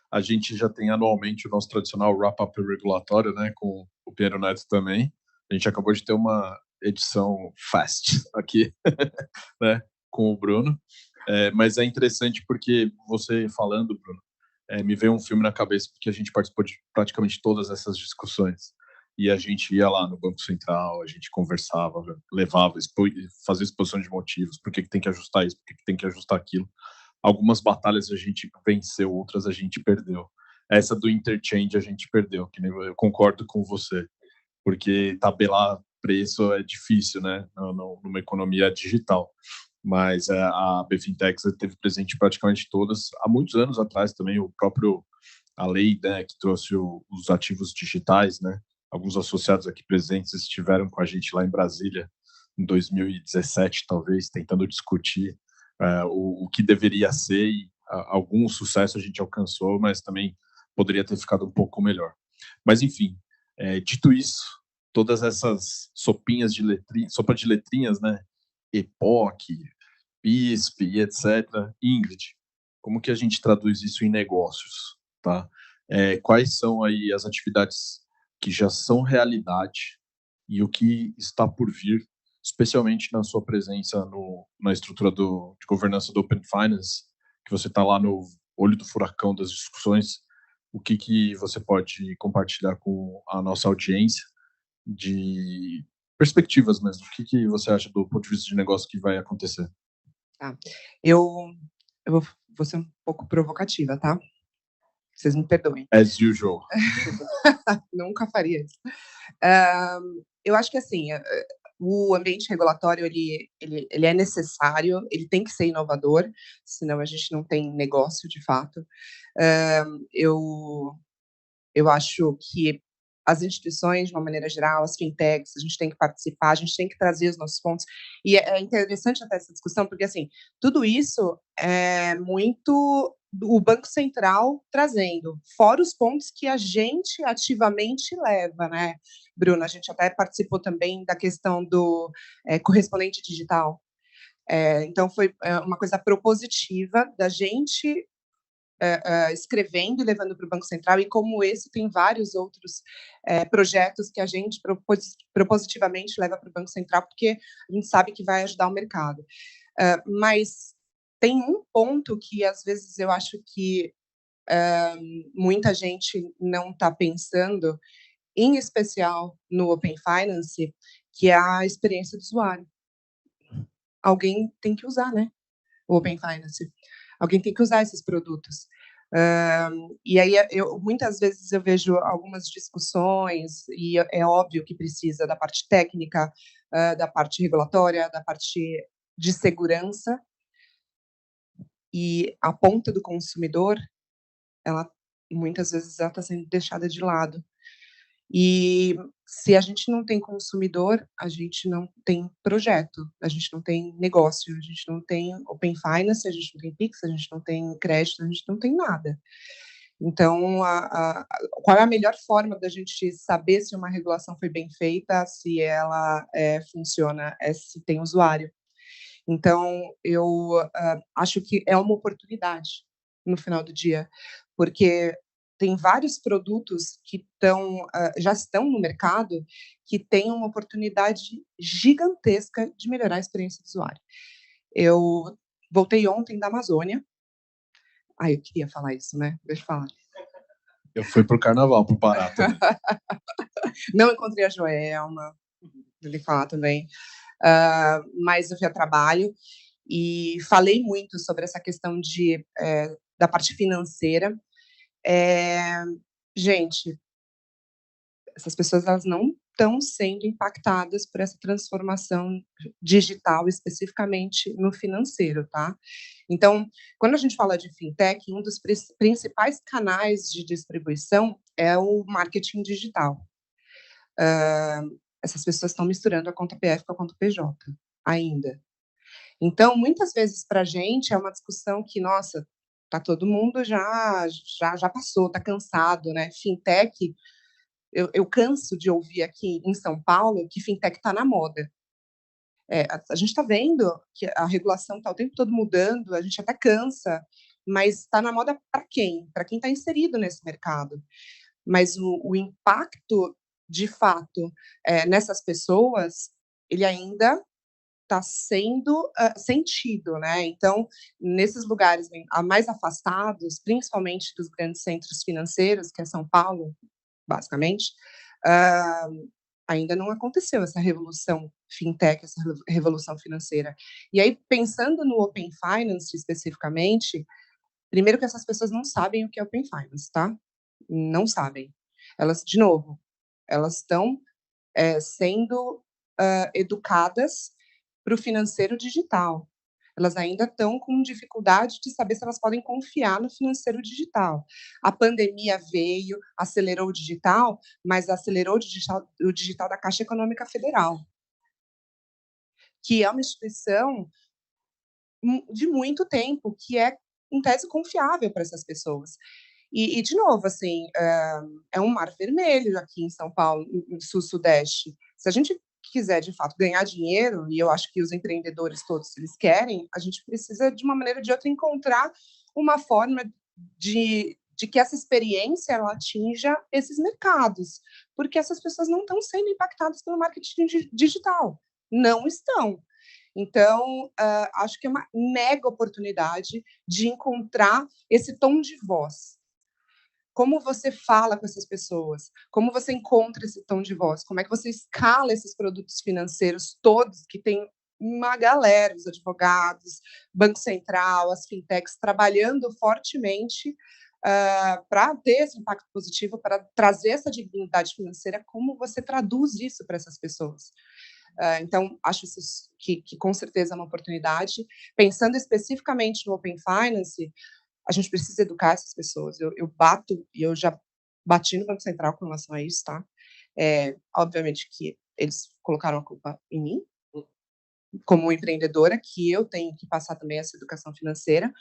A gente já tem anualmente o nosso tradicional wrap-up regulatório, né, com o Piero Neto também. A gente acabou de ter uma edição fast aqui, né, com o Bruno. Mas é interessante porque você falando, Bruno, me veio um filme na cabeça, porque a gente participou de praticamente todas essas discussões. E a gente ia lá no Banco Central, a gente conversava, levava, fazia exposição de motivos, por que tem que ajustar isso, por que tem que ajustar aquilo. Algumas batalhas a gente venceu, outras a gente perdeu. Essa do interchange a gente perdeu, que eu concordo com você, porque tabelar preço é difícil, né, numa economia digital. Mas a BFinTech teve presente em praticamente todas. Há muitos anos atrás também, o próprio a lei, né, que trouxe os ativos digitais, né? Alguns associados aqui presentes estiveram com a gente lá em Brasília em 2017, talvez, tentando discutir o que deveria ser, e algum sucesso a gente alcançou, mas também poderia ter ficado um pouco melhor. Mas, enfim, dito isso, todas essas sopinhas de sopa de letrinhas, né? EPOC, PISP e etc. Ingrid, como que a gente traduz isso em negócios, tá? Quais são aí as atividades que já são realidade e o que está por vir, especialmente na sua presença na estrutura de governança do Open Finance, que você está lá no olho do furacão das discussões. O que você pode compartilhar com a nossa audiência de perspectivas mesmo? O que você acha do ponto de vista de negócio que vai acontecer? Tá. Eu vou ser um pouco provocativa, tá? Vocês me perdoem. As usual. Nunca faria isso. Eu acho que, assim, o ambiente regulatório, ele é necessário, ele tem que ser inovador, senão a gente não tem negócio, de fato. Eu acho que as instituições, de uma maneira geral, as fintechs, a gente tem que participar, a gente tem que trazer os nossos pontos. E é interessante até essa discussão, porque, assim, tudo isso é muito o Banco Central trazendo, fora os pontos que a gente ativamente leva, né, Bruno? A gente até participou também da questão do correspondente digital. Então, foi uma coisa propositiva da gente escrevendo e levando para o Banco Central, e como esse tem vários outros projetos que a gente propositivamente leva para o Banco Central, porque a gente sabe que vai ajudar o mercado. Mas tem um ponto que, às vezes, eu acho que muita gente não está pensando, em especial no Open Finance, que é a experiência do usuário. Alguém tem que usar, né, o Open Finance. Alguém tem que usar esses produtos. E aí, muitas vezes eu vejo algumas discussões, e é óbvio que precisa da parte técnica, da parte regulatória, da parte de segurança, e a ponta do consumidor, muitas vezes ela está sendo deixada de lado. E se a gente não tem consumidor, a gente não tem projeto, a gente não tem negócio, a gente não tem Open Finance, a gente não tem Pix, a gente não tem crédito, a gente não tem nada. Então, qual é a melhor forma da gente saber se uma regulação foi bem feita, se ela funciona, se tem usuário? Então, eu acho que é uma oportunidade no final do dia, porque tem vários produtos que já estão no mercado, que têm uma oportunidade gigantesca de melhorar a experiência do usuário. Eu voltei ontem da Amazônia. Eu queria falar isso, né? Deixa eu falar. Eu fui para o Carnaval, para o Pará também. Não encontrei a Joelma, ele falar também. Mas eu fui a trabalho e falei muito sobre essa questão da parte financeira. Gente, essas pessoas, elas não estão sendo impactadas por essa transformação digital, especificamente no financeiro, tá? Então, quando a gente fala de fintech, um dos principais canais de distribuição é o marketing digital. Essas pessoas estão misturando a conta PF com a conta PJ ainda. Então, muitas vezes, para a gente, é uma discussão que, nossa, tá todo mundo já passou, está cansado, né? Fintech, eu canso de ouvir aqui em São Paulo que fintech está na moda. A gente está vendo que a regulação está o tempo todo mudando, a gente até cansa, mas está na moda para quem? Para quem está inserido nesse mercado. Mas o impacto, de fato, nessas pessoas, ele ainda está sendo sentido, né? Então, nesses lugares mais afastados, principalmente dos grandes centros financeiros, que é São Paulo, basicamente, ainda não aconteceu essa revolução fintech, essa revolução financeira. E aí, pensando no Open Finance especificamente, primeiro que essas pessoas não sabem o que é Open Finance, tá? Não sabem. Elas, de novo, elas estão sendo educadas para o financeiro digital. Elas ainda estão com dificuldade de saber se elas podem confiar no financeiro digital. A pandemia veio, acelerou o digital, mas acelerou o digital da Caixa Econômica Federal, que é uma instituição de muito tempo, que é, em tese, confiável para essas pessoas. E, de novo, assim, é um mar vermelho aqui em São Paulo, no sul-sudeste. Se a gente quiser, de fato, ganhar dinheiro, e eu acho que os empreendedores todos, se eles querem, a gente precisa, de uma maneira ou de outra, encontrar uma forma de que essa experiência ela atinja esses mercados, porque essas pessoas não estão sendo impactadas pelo marketing digital. Não estão. Então, acho que é uma mega oportunidade de encontrar esse tom de voz. Como você fala com essas pessoas? Como você encontra esse tom de voz? Como é que você escala esses produtos financeiros todos, que tem uma galera, os advogados, Banco Central, as fintechs, trabalhando fortemente para ter esse impacto positivo, para trazer essa dignidade financeira, como você traduz isso para essas pessoas? Então, acho isso que com certeza é uma oportunidade. Pensando especificamente no Open Finance, a gente precisa educar essas pessoas. Eu bato, e eu já bati no Banco Central com relação a isso, tá? Obviamente que eles colocaram a culpa em mim, como empreendedora, que eu tenho que passar também essa educação financeira,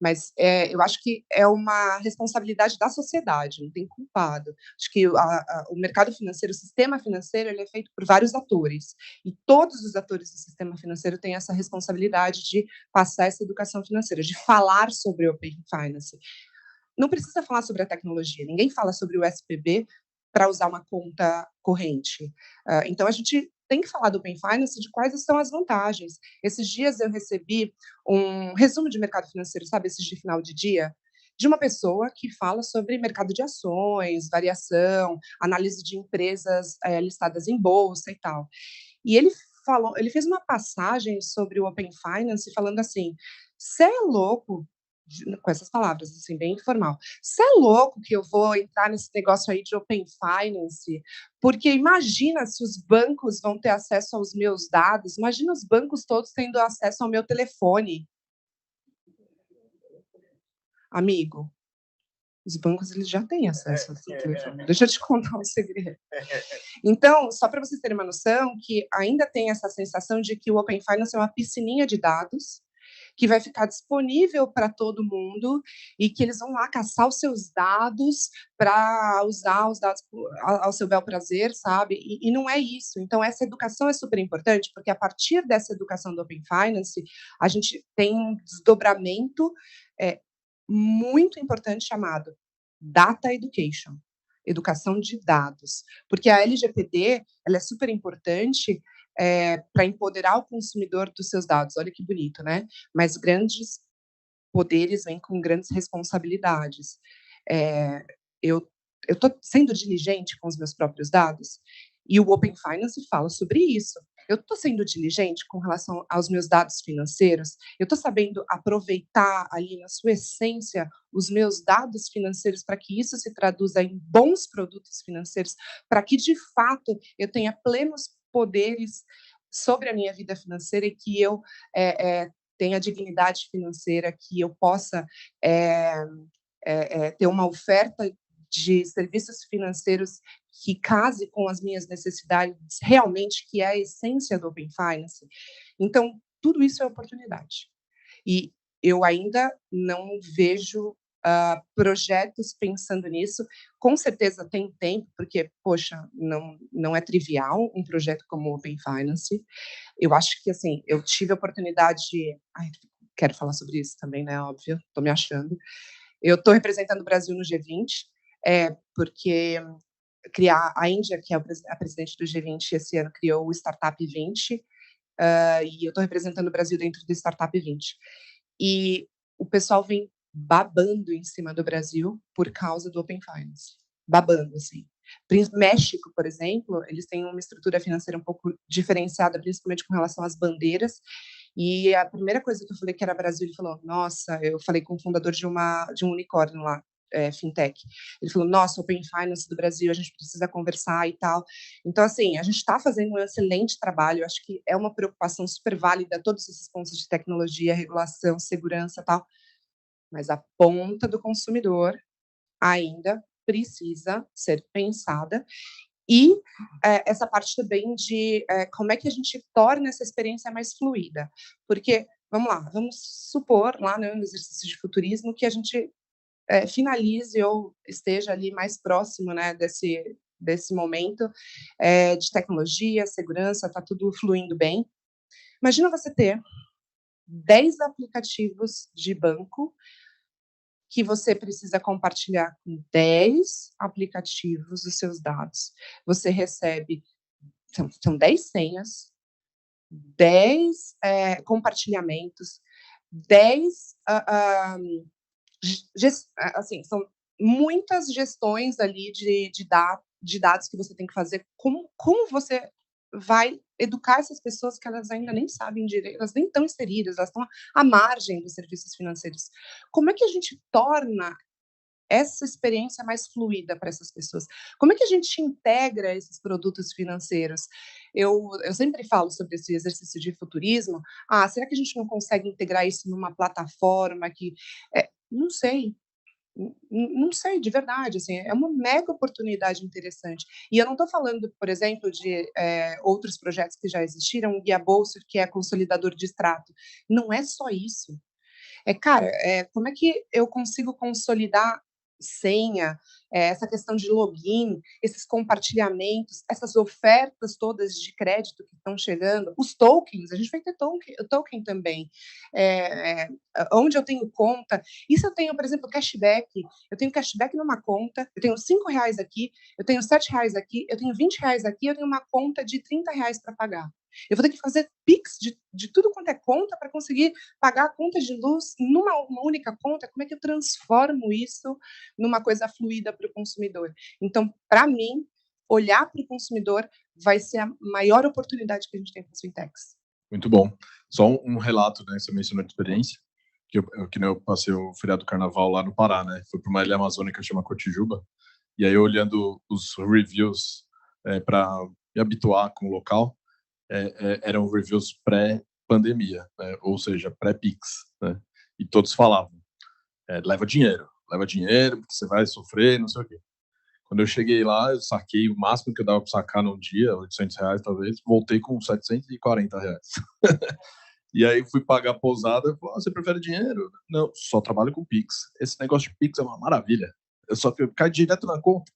mas eu acho que é uma responsabilidade da sociedade, não tem culpado. Acho que o mercado financeiro, o sistema financeiro, ele é feito por vários atores, e todos os atores do sistema financeiro têm essa responsabilidade de passar essa educação financeira, de falar sobre o Open Finance. Não precisa falar sobre a tecnologia, ninguém fala sobre o SPB para usar uma conta corrente. Então, a gente tem que falar do Open Finance, de quais são as vantagens. Esses dias eu recebi um resumo de mercado financeiro, sabe, esses de final de dia, de uma pessoa que fala sobre mercado de ações, variação, análise de empresas listadas em bolsa e tal. E ele fez uma passagem sobre o Open Finance falando assim: "Cê é louco", com essas palavras, assim, bem informal. "Cê é louco que eu vou entrar nesse negócio aí de Open Finance, porque imagina se os bancos vão ter acesso aos meus dados, imagina os bancos todos tendo acesso ao meu telefone". Amigo, os bancos eles já têm acesso ao seu telefone. Deixa eu te contar um segredo. Então, só para vocês terem uma noção, que ainda tem essa sensação de que o Open Finance é uma piscininha de dados, que vai ficar disponível para todo mundo e que eles vão lá caçar os seus dados para usar os dados ao seu bel prazer, sabe? E não é isso. Então, essa educação é super importante, porque a partir dessa educação do Open Finance, a gente tem um desdobramento muito importante chamado Data Education, educação de dados, porque a LGPD ela é super importante para empoderar o consumidor dos seus dados. Olha que bonito, né? Mas grandes poderes vêm com grandes responsabilidades. Eu estou sendo diligente com os meus próprios dados, e o Open Finance fala sobre isso. Eu estou sendo diligente com relação aos meus dados financeiros? Eu estou sabendo aproveitar ali na sua essência os meus dados financeiros para que isso se traduza em bons produtos financeiros, para que, de fato, eu tenha plenos poderes sobre a minha vida financeira e que eu tenha dignidade financeira, que eu possa ter uma oferta de serviços financeiros que case com as minhas necessidades realmente, que é a essência do Open Finance. Então, tudo isso é oportunidade. E eu ainda não vejo projetos pensando nisso. Com certeza tem tempo, porque, poxa, não é trivial um projeto como o Open Finance. Eu acho que, assim, eu tive a oportunidade de... quero falar sobre isso também, né? Óbvio, estou me achando. Eu estou representando o Brasil no G20, porque a Índia, que é a presidente do G20 esse ano, criou o Startup 20, e eu estou representando o Brasil dentro do Startup 20. E o pessoal vem babando em cima do Brasil por causa do Open Finance. Babando, assim. México, por exemplo, eles têm uma estrutura financeira um pouco diferenciada, principalmente com relação às bandeiras. E a primeira coisa que eu falei que era Brasil, ele falou: nossa, eu falei com o fundador de um unicórnio lá, fintech. Ele falou, nossa, Open Finance do Brasil, a gente precisa conversar e tal. Então, assim, a gente está fazendo um excelente trabalho, eu acho que é uma preocupação super válida, todos esses pontos de tecnologia, regulação, segurança e tal, mas a ponta do consumidor ainda precisa ser pensada. E essa parte também de como é que a gente torna essa experiência mais fluida. Porque, vamos lá, vamos supor, lá no exercício de futurismo, que a gente finalize ou esteja ali mais próximo, né, desse momento de tecnologia, segurança, está tudo fluindo bem. Imagina você ter 10 aplicativos de banco que você precisa compartilhar com 10 aplicativos os seus dados. Você recebe, são 10 senhas, 10 compartilhamentos, 10, assim, são muitas gestões ali de dados que você tem que fazer. Como você vai educar essas pessoas que elas ainda nem sabem direito, elas nem estão inseridas, elas estão à margem dos serviços financeiros. Como é que a gente torna essa experiência mais fluida para essas pessoas? Como é que a gente integra esses produtos financeiros? Eu sempre falo sobre esse exercício de futurismo. Será que a gente não consegue integrar isso numa plataforma que... não sei. Não sei, de verdade, assim, é uma mega oportunidade interessante. E eu não estou falando, por exemplo, de outros projetos que já existiram, o Guia Bolsa, que é consolidador de extrato. Não é só isso. Cara, como é que eu consigo consolidar senha, essa questão de login, esses compartilhamentos, essas ofertas todas de crédito que estão chegando, os tokens, a gente vai ter token também, onde eu tenho conta, e se eu tenho, por exemplo, cashback, eu tenho cashback numa conta, eu tenho R$5 aqui, eu tenho R$7 aqui, eu tenho R$20 aqui, eu tenho uma conta de R$30 para pagar. Eu vou ter que fazer Pix de tudo quanto é conta para conseguir pagar a conta de luz numa única conta. Como é que eu transformo isso numa coisa fluida para o consumidor? Então, para mim, olhar para o consumidor vai ser a maior oportunidade que a gente tem para as fintechs. Muito bom. Só um relato, né? Você mencionou a experiência, que eu passei o feriado do Carnaval lá no Pará, né? Fui para uma ilha amazônica que chama Cotijuba, e aí olhando os reviews para me habituar com o local, eram reviews pré-pandemia, né? Ou seja, pré-Pix, né? E todos falavam, leva dinheiro, porque você vai sofrer, não sei o quê. Quando eu cheguei lá, eu saquei o máximo que eu dava para sacar num dia, R$800 talvez, voltei com R$740. E aí fui pagar a pousada, eu falei, você prefere dinheiro? Não, só trabalho com Pix. Esse negócio de Pix é uma maravilha. Eu caio direto na conta.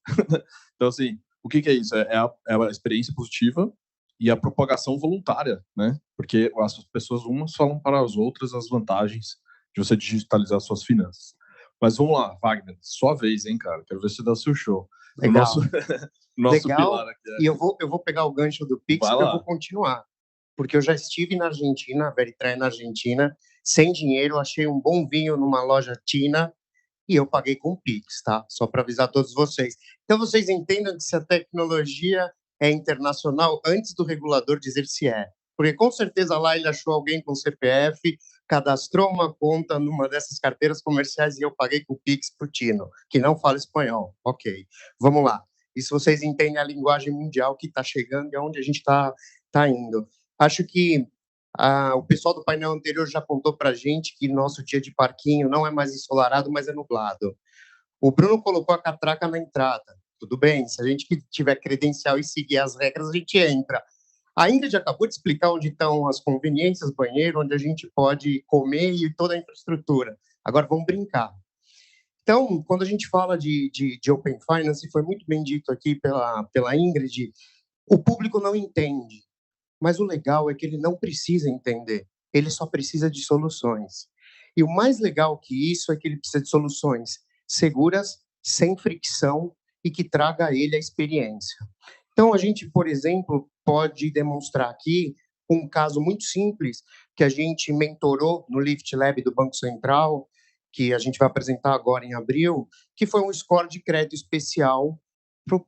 Então, assim, o que é isso? É a experiência positiva e a propagação voluntária, né? Porque as pessoas umas falam para as outras as vantagens de você digitalizar suas finanças. Mas vamos lá, Wagner, sua vez, hein, cara? Quero ver você dar o seu show. Legal. Nosso Legal. pilar aqui. E eu vou pegar o gancho do Pix e eu vou continuar. Porque eu já estive na Argentina, a Veritran na Argentina, sem dinheiro, achei um bom vinho numa loja tina e eu paguei com Pix, tá? Só para avisar todos vocês. Então, vocês entendam que se a tecnologia é internacional, antes do regulador dizer se é. Porque, com certeza, lá ele achou alguém com CPF, cadastrou uma conta numa dessas carteiras comerciais e eu paguei com Pix pro Tino, que não fala espanhol. Ok, vamos lá. Isso vocês entendem a linguagem mundial que está chegando e aonde a gente está indo. Acho que o pessoal do painel anterior já contou para a gente que nosso dia de parquinho não é mais ensolarado, mas é nublado. O Bruno colocou a catraca na entrada. Tudo bem, se a gente tiver credencial e seguir as regras, a gente entra. A Ingrid acabou de explicar onde estão as conveniências, banheiro, onde a gente pode comer e toda a infraestrutura. Agora vamos brincar. Então, quando a gente fala de Open Finance, foi muito bem dito aqui pela Ingrid, o público não entende. Mas o legal é que ele não precisa entender, ele só precisa de soluções. E o mais legal que isso é que ele precisa de soluções seguras, sem fricção e que traga a ele a experiência. Então, a gente, por exemplo, pode demonstrar aqui um caso muito simples que a gente mentorou no Lift Lab do Banco Central, que a gente vai apresentar agora em abril, que foi um score de crédito especial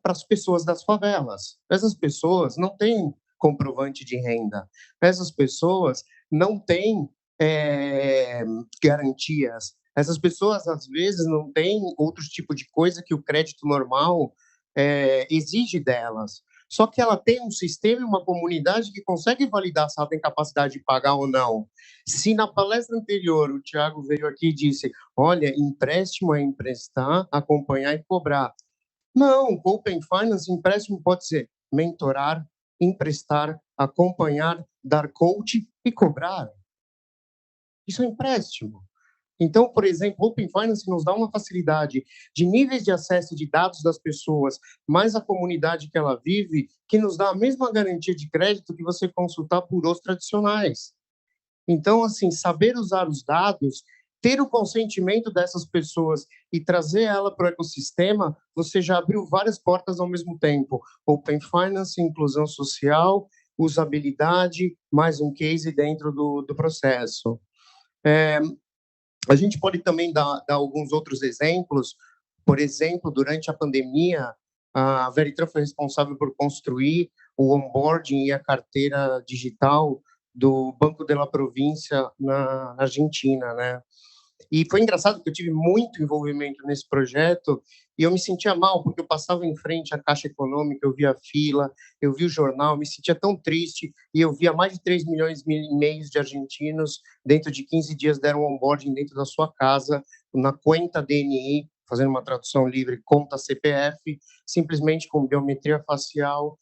para as pessoas das favelas. Essas pessoas não têm comprovante de renda. Essas pessoas não têm garantias Essas pessoas, às vezes, não têm outro tipo de coisa que o crédito normal exige delas. Só que ela tem um sistema e uma comunidade que consegue validar se ela tem capacidade de pagar ou não. Se na palestra anterior o Thiago veio aqui e disse, olha, empréstimo é emprestar, acompanhar e cobrar. Não, Open Finance, empréstimo pode ser mentorar, emprestar, acompanhar, dar coach e cobrar. Isso é empréstimo. Então, por exemplo, Open Finance nos dá uma facilidade de níveis de acesso de dados das pessoas, mais a comunidade que ela vive, que nos dá a mesma garantia de crédito que você consultar por os tradicionais. Então, assim, saber usar os dados, ter o consentimento dessas pessoas e trazer ela para o ecossistema, você já abriu várias portas ao mesmo tempo. Open Finance, inclusão social, usabilidade, mais um case dentro do processo. A gente pode também dar alguns outros exemplos. Por exemplo, durante a pandemia, a Veritran foi responsável por construir o onboarding e a carteira digital do Banco de la Província na Argentina, né? E foi engraçado que eu tive muito envolvimento nesse projeto e eu me sentia mal, porque eu passava em frente à Caixa Econômica, eu via a fila, eu via o jornal, me sentia tão triste, e eu via mais de 3 milhões e meio de argentinos, dentro de 15 dias, deram onboarding dentro da sua casa, na conta DNI, fazendo uma tradução livre, conta CPF, simplesmente com biometria facial,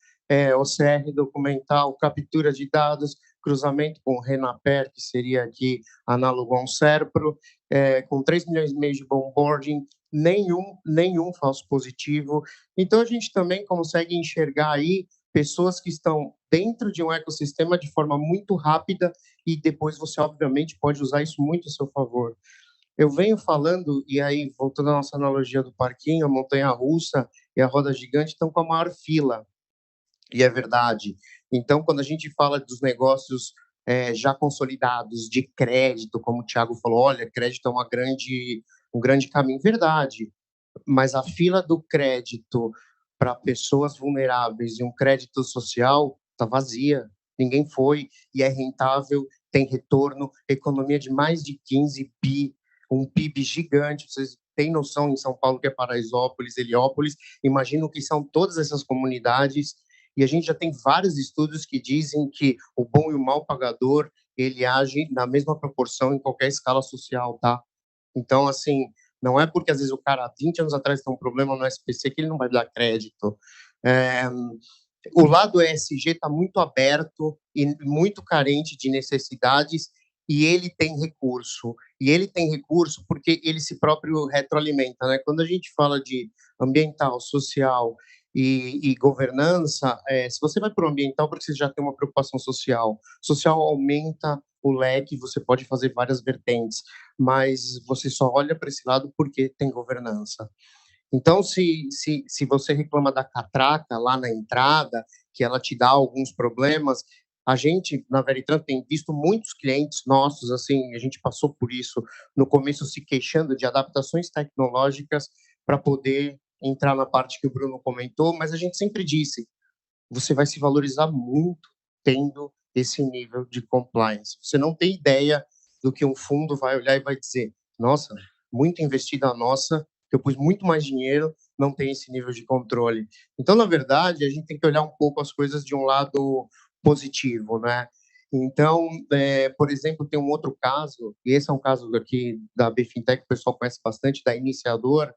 OCR documental, captura de dados, cruzamento com o Renaper, que seria aqui análogo a um SERPRO, com 3 milhões e meio de onboarding, nenhum falso positivo. Então, a gente também consegue enxergar aí pessoas que estão dentro de um ecossistema de forma muito rápida e depois você, obviamente, pode usar isso muito a seu favor. Eu venho falando, e aí, voltando à nossa analogia do parquinho, a montanha-russa e a roda gigante estão com a maior fila, e é verdade. Então, quando a gente fala dos negócios já consolidados de crédito, como o Thiago falou, olha, crédito é um grande caminho, verdade, mas a fila do crédito para pessoas vulneráveis e um crédito social está vazia, ninguém foi, e é rentável, tem retorno, economia de mais de 15 bi, um PIB gigante, vocês têm noção em São Paulo que é Paraisópolis, Heliópolis, imagina o que são todas essas comunidades, e a gente já tem vários estudos que dizem que o bom e o mau pagador, ele age na mesma proporção em qualquer escala social, tá? Então, assim, não é porque às vezes o cara há 20 anos atrás tem um problema no SPC que ele não vai dar crédito. O lado ESG está muito aberto e muito carente de necessidades e ele tem recurso. E ele tem recurso porque ele se próprio retroalimenta, né? Quando a gente fala de ambiental, social e governança, se você vai para o ambiental, porque você já tem uma preocupação social. Social aumenta o leque, você pode fazer várias vertentes, mas você só olha para esse lado porque tem governança. Então, se você reclama da catraca lá na entrada, que ela te dá alguns problemas, a gente, na Veritran, tem visto muitos clientes nossos, assim, a gente passou por isso no começo se queixando de adaptações tecnológicas para poder entrar na parte que o Bruno comentou, mas a gente sempre disse, você vai se valorizar muito tendo esse nível de compliance. Você não tem ideia do que um fundo vai olhar e vai dizer, nossa, muito investida a nossa, que eu pus muito mais dinheiro, não tem esse nível de controle. Então, na verdade, a gente tem que olhar um pouco as coisas de um lado positivo, né? Então, por exemplo, tem um outro caso, e esse é um caso aqui da BFintech, que o pessoal conhece bastante, da Iniciador,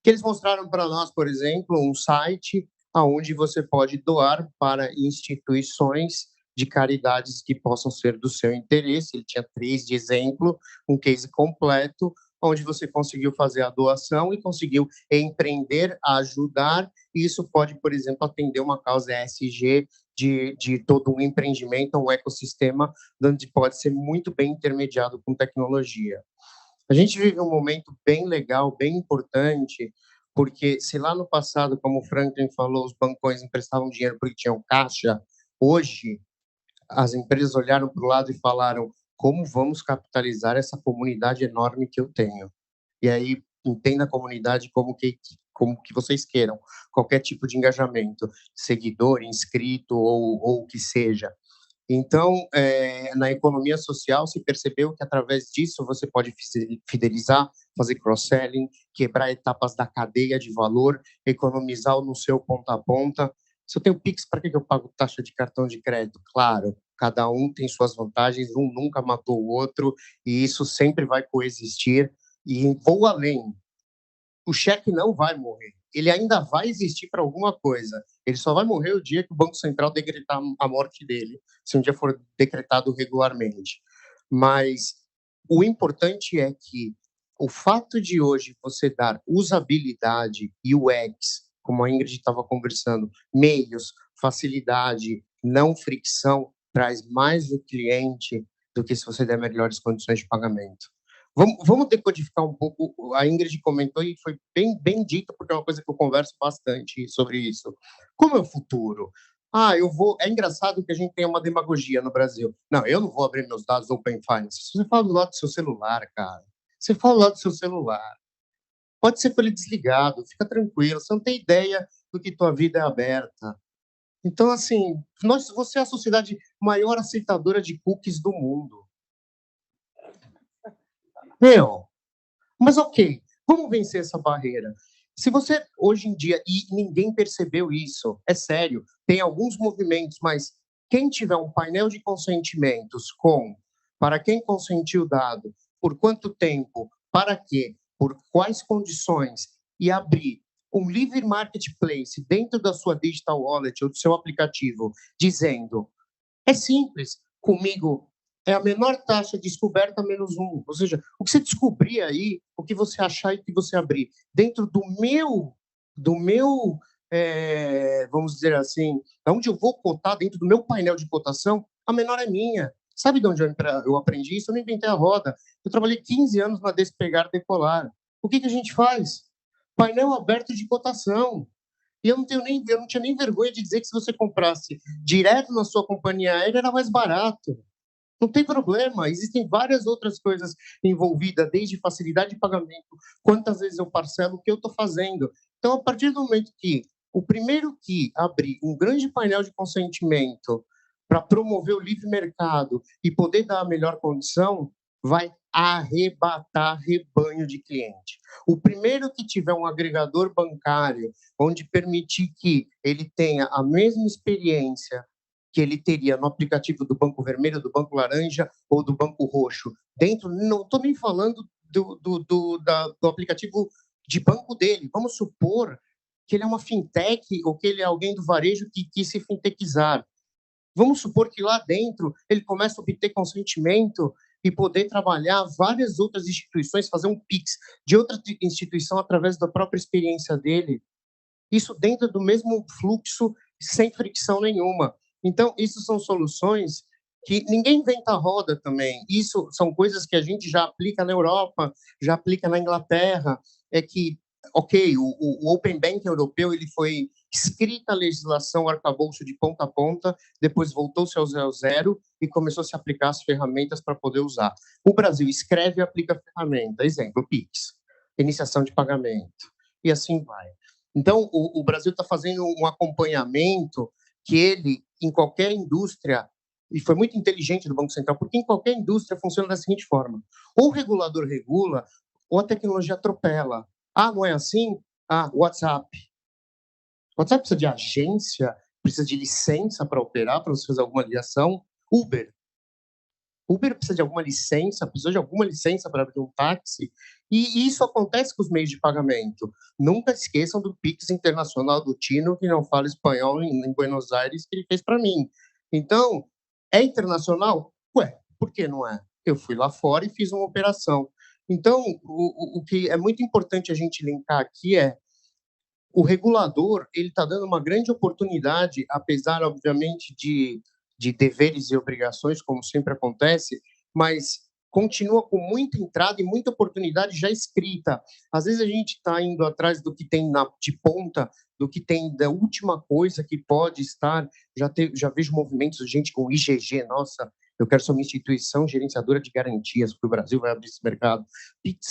que eles mostraram para nós, por exemplo, um site onde você pode doar para instituições de caridades que possam ser do seu interesse. Ele tinha 3 de exemplo, um case completo, onde você conseguiu fazer a doação e conseguiu empreender, ajudar, e isso pode, por exemplo, atender uma causa ESG de todo um empreendimento, um ecossistema, onde pode ser muito bem intermediado com tecnologia. A gente vive um momento bem legal, bem importante, porque se lá no passado, como o Franklin falou, os bancões emprestavam dinheiro porque tinham caixa, hoje as empresas olharam para o lado e falaram como vamos capitalizar essa comunidade enorme que eu tenho. E aí, entenda a comunidade como que vocês queiram, qualquer tipo de engajamento, seguidor, inscrito ou o que seja. Então, na economia social, se percebeu que, através disso, você pode fidelizar, fazer cross-selling, quebrar etapas da cadeia de valor, economizar no seu ponta a ponta. Se eu tenho Pix, para que eu pago taxa de cartão de crédito? Claro, cada um tem suas vantagens, um nunca matou o outro, e isso sempre vai coexistir. E vou além, o cheque não vai morrer. Ele ainda vai existir para alguma coisa. Ele só vai morrer o dia que o Banco Central decretar a morte dele, se um dia for decretado regularmente. Mas o importante é que o fato de hoje você dar usabilidade, UX, como a Ingrid estava conversando, meios, facilidade, não fricção, traz mais do cliente do que se você der melhores condições de pagamento. Vamos decodificar um pouco. A Ingrid comentou e foi bem dito, porque é uma coisa que eu converso bastante sobre isso. Como é o futuro? É engraçado que a gente tem uma demagogia no Brasil. Não, eu não vou abrir meus dados Open Finance. Você fala do lado do seu celular, cara. Você fala do lado do seu celular. Pode ser com ele desligado, fica tranquilo. Você não tem ideia do que tua vida é aberta. Então, assim, você é a sociedade maior aceitadora de cookies do mundo. Mas ok, vamos vencer essa barreira. Se você, hoje em dia, e ninguém percebeu isso, é sério, tem alguns movimentos, mas quem tiver um painel de consentimentos para quem consentiu o dado, por quanto tempo, para quê, por quais condições, e abrir um livre marketplace dentro da sua digital wallet ou do seu aplicativo, dizendo, é simples, comigo é a menor taxa descoberta menos 1. Ou seja, o que você descobrir aí, o que você achar e o que você abrir, dentro do meu vamos dizer assim, onde eu vou cotar, dentro do meu painel de cotação, a menor é minha. Sabe de onde eu aprendi isso? Eu não inventei a roda. Eu trabalhei 15 anos na Despegar Decolar. O que a gente faz? Painel aberto de cotação. E eu não tinha nem vergonha de dizer que se você comprasse direto na sua companhia aérea, era mais barato. Não tem problema, existem várias outras coisas envolvidas, desde facilidade de pagamento, quantas vezes eu parcelo, o que eu estou fazendo. Então, a partir do momento que o primeiro que abrir um grande painel de consentimento para promover o livre mercado e poder dar a melhor condição, vai arrebatar rebanho de cliente. O primeiro que tiver um agregador bancário, onde permitir que ele tenha a mesma experiência que ele teria no aplicativo do Banco Vermelho, do Banco Laranja ou do Banco Roxo. Não estou nem falando do aplicativo de banco dele. Vamos supor que ele é uma fintech ou que ele é alguém do varejo que quis se fintechizar. Vamos supor que lá dentro ele começa a obter consentimento e poder trabalhar várias outras instituições, fazer um Pix de outra instituição através da própria experiência dele. Isso dentro do mesmo fluxo, sem fricção nenhuma. Então, isso são soluções que ninguém inventa a roda também. Isso são coisas que a gente já aplica na Europa, já aplica na Inglaterra. É que, ok, o Open Banking europeu ele foi escrita a legislação arcabouço de ponta a ponta, depois voltou-se ao 0 e começou a se aplicar as ferramentas para poder usar. O Brasil escreve e aplica a ferramenta. Exemplo, Pix, iniciação de pagamento, e assim vai. Então, o Brasil está fazendo um acompanhamento que ele, em qualquer indústria, e foi muito inteligente do Banco Central, porque em qualquer indústria funciona da seguinte forma: ou o regulador regula, ou a tecnologia atropela. Não é assim? WhatsApp. WhatsApp precisa de agência, precisa de licença para operar, para você fazer alguma ligação. Uber precisa de alguma licença, precisa de alguma licença para abrir um táxi. E isso acontece com os meios de pagamento. Nunca esqueçam do Pix Internacional do Tino, que não fala espanhol em Buenos Aires, que ele fez para mim. Então, é internacional? Por que não é? Eu fui lá fora e fiz uma operação. Então, o que é muito importante a gente linkar aqui é o regulador, ele está dando uma grande oportunidade, apesar, obviamente, de deveres e obrigações, como sempre acontece, mas continua com muita entrada e muita oportunidade já escrita. Às vezes a gente está indo atrás do que tem de ponta, do que tem da última coisa que pode estar. Já vejo movimentos de gente com IGG, nossa, eu quero ser uma instituição gerenciadora de garantias, porque o Brasil vai abrir esse mercado.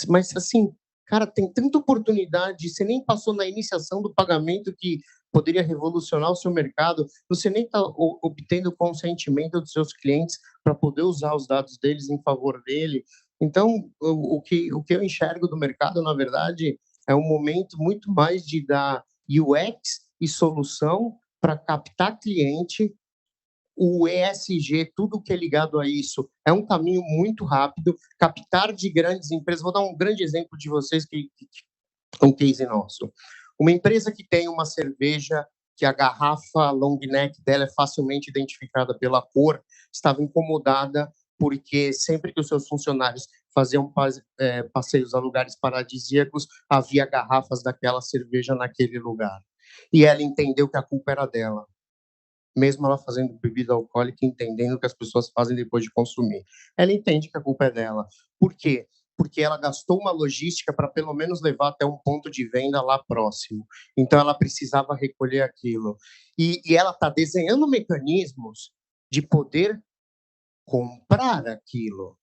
Mas, assim, cara, tem tanta oportunidade, você nem passou na iniciação do pagamento que poderia revolucionar o seu mercado. Você nem está obtendo o consentimento dos seus clientes para poder usar os dados deles em favor dele. Então, o que eu enxergo do mercado, na verdade, é um momento muito mais de dar UX e solução para captar cliente. O ESG, tudo que é ligado a isso, é um caminho muito rápido. Captar de grandes empresas, vou dar um grande exemplo de vocês, que é um case nosso. Uma empresa que tem uma cerveja que a garrafa long neck dela é facilmente identificada pela cor, estava incomodada porque sempre que os seus funcionários faziam passeios a lugares paradisíacos, havia garrafas daquela cerveja naquele lugar. E ela entendeu que a culpa era dela, mesmo ela fazendo bebida alcoólica, entendendo o que as pessoas fazem depois de consumir. Ela entende que a culpa é dela. Por quê? Porque ela gastou uma logística para pelo menos levar até um ponto de venda lá próximo. Então, ela precisava recolher aquilo. E ela está desenhando mecanismos de poder comprar aquilo.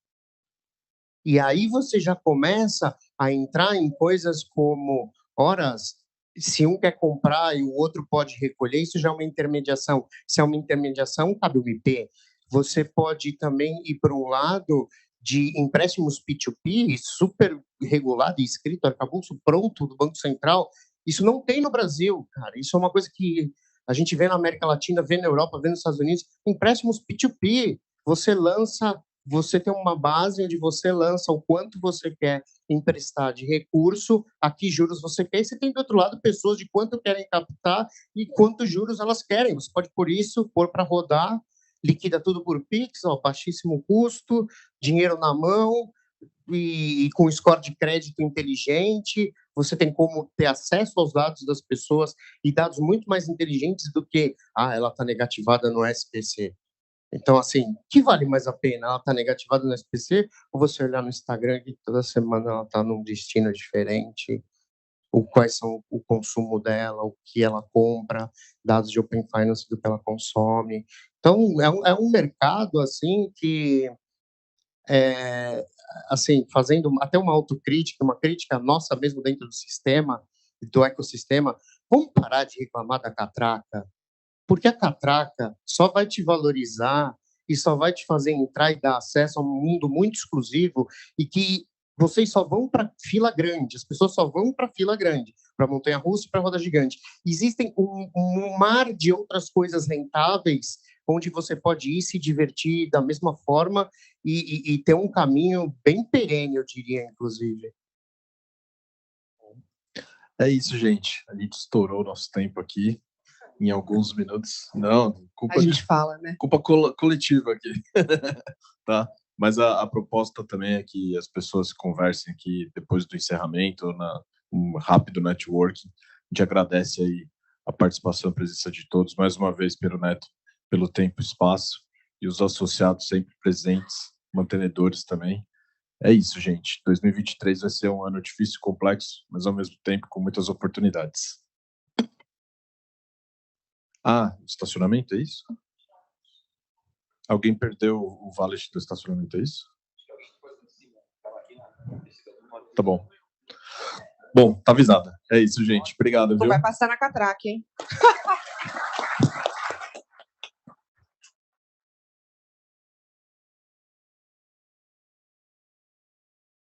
E aí você já começa a entrar em coisas como, horas, se um quer comprar e o outro pode recolher, isso já é uma intermediação. Se é uma intermediação, cabe o IP. Você pode também ir para um lado de empréstimos P2P, super regulado e escrito, arcabouço pronto do Banco Central. Isso não tem no Brasil, cara. Isso é uma coisa que a gente vê na América Latina, vê na Europa, vê nos Estados Unidos. Empréstimos P2P, você lança, você tem uma base onde você lança o quanto você quer emprestar de recurso, a que juros você quer, e você tem do outro lado pessoas de quanto querem captar e quantos juros elas querem. Você pode, por isso, pôr para rodar, liquida tudo por Pix, baixíssimo custo, dinheiro na mão e com score de crédito inteligente. Você tem como ter acesso aos dados das pessoas e dados muito mais inteligentes do que ela está negativada no SPC. Então, assim, o que vale mais a pena? Ela está negativada no SPC ou você olhar no Instagram que toda semana ela está num destino diferente? Quais são o consumo dela, o que ela compra, dados de Open Finance do que ela consome. Então, é um mercado, assim, que, assim, fazendo até uma autocrítica, uma crítica nossa mesmo dentro do sistema, do ecossistema, vamos parar de reclamar da catraca, porque a catraca só vai te valorizar e só vai te fazer entrar e dar acesso a um mundo muito exclusivo e que vocês só vão para fila grande, as pessoas só vão para fila grande, para montanha-russa e para roda gigante. Existem um mar de outras coisas rentáveis onde você pode ir se divertir da mesma forma e ter um caminho bem perene, eu diria, inclusive. É isso, gente. A gente estourou o nosso tempo aqui em alguns minutos. Não, a gente fala, né? Culpa coletiva aqui. Tá? Mas a proposta também é que as pessoas conversem aqui depois do encerramento, um rápido networking. A gente agradece aí a participação, a presença de todos, mais uma vez, Piero Neto, pelo tempo e espaço, e os associados sempre presentes, mantenedores também. É isso, gente. 2023 vai ser um ano difícil e complexo, mas ao mesmo tempo com muitas oportunidades. Estacionamento, é isso? Alguém perdeu o valet do estacionamento, é isso? Tá bom. Bom, tá avisada. É isso, gente. Obrigado, viu? Vai passar na catraca, hein?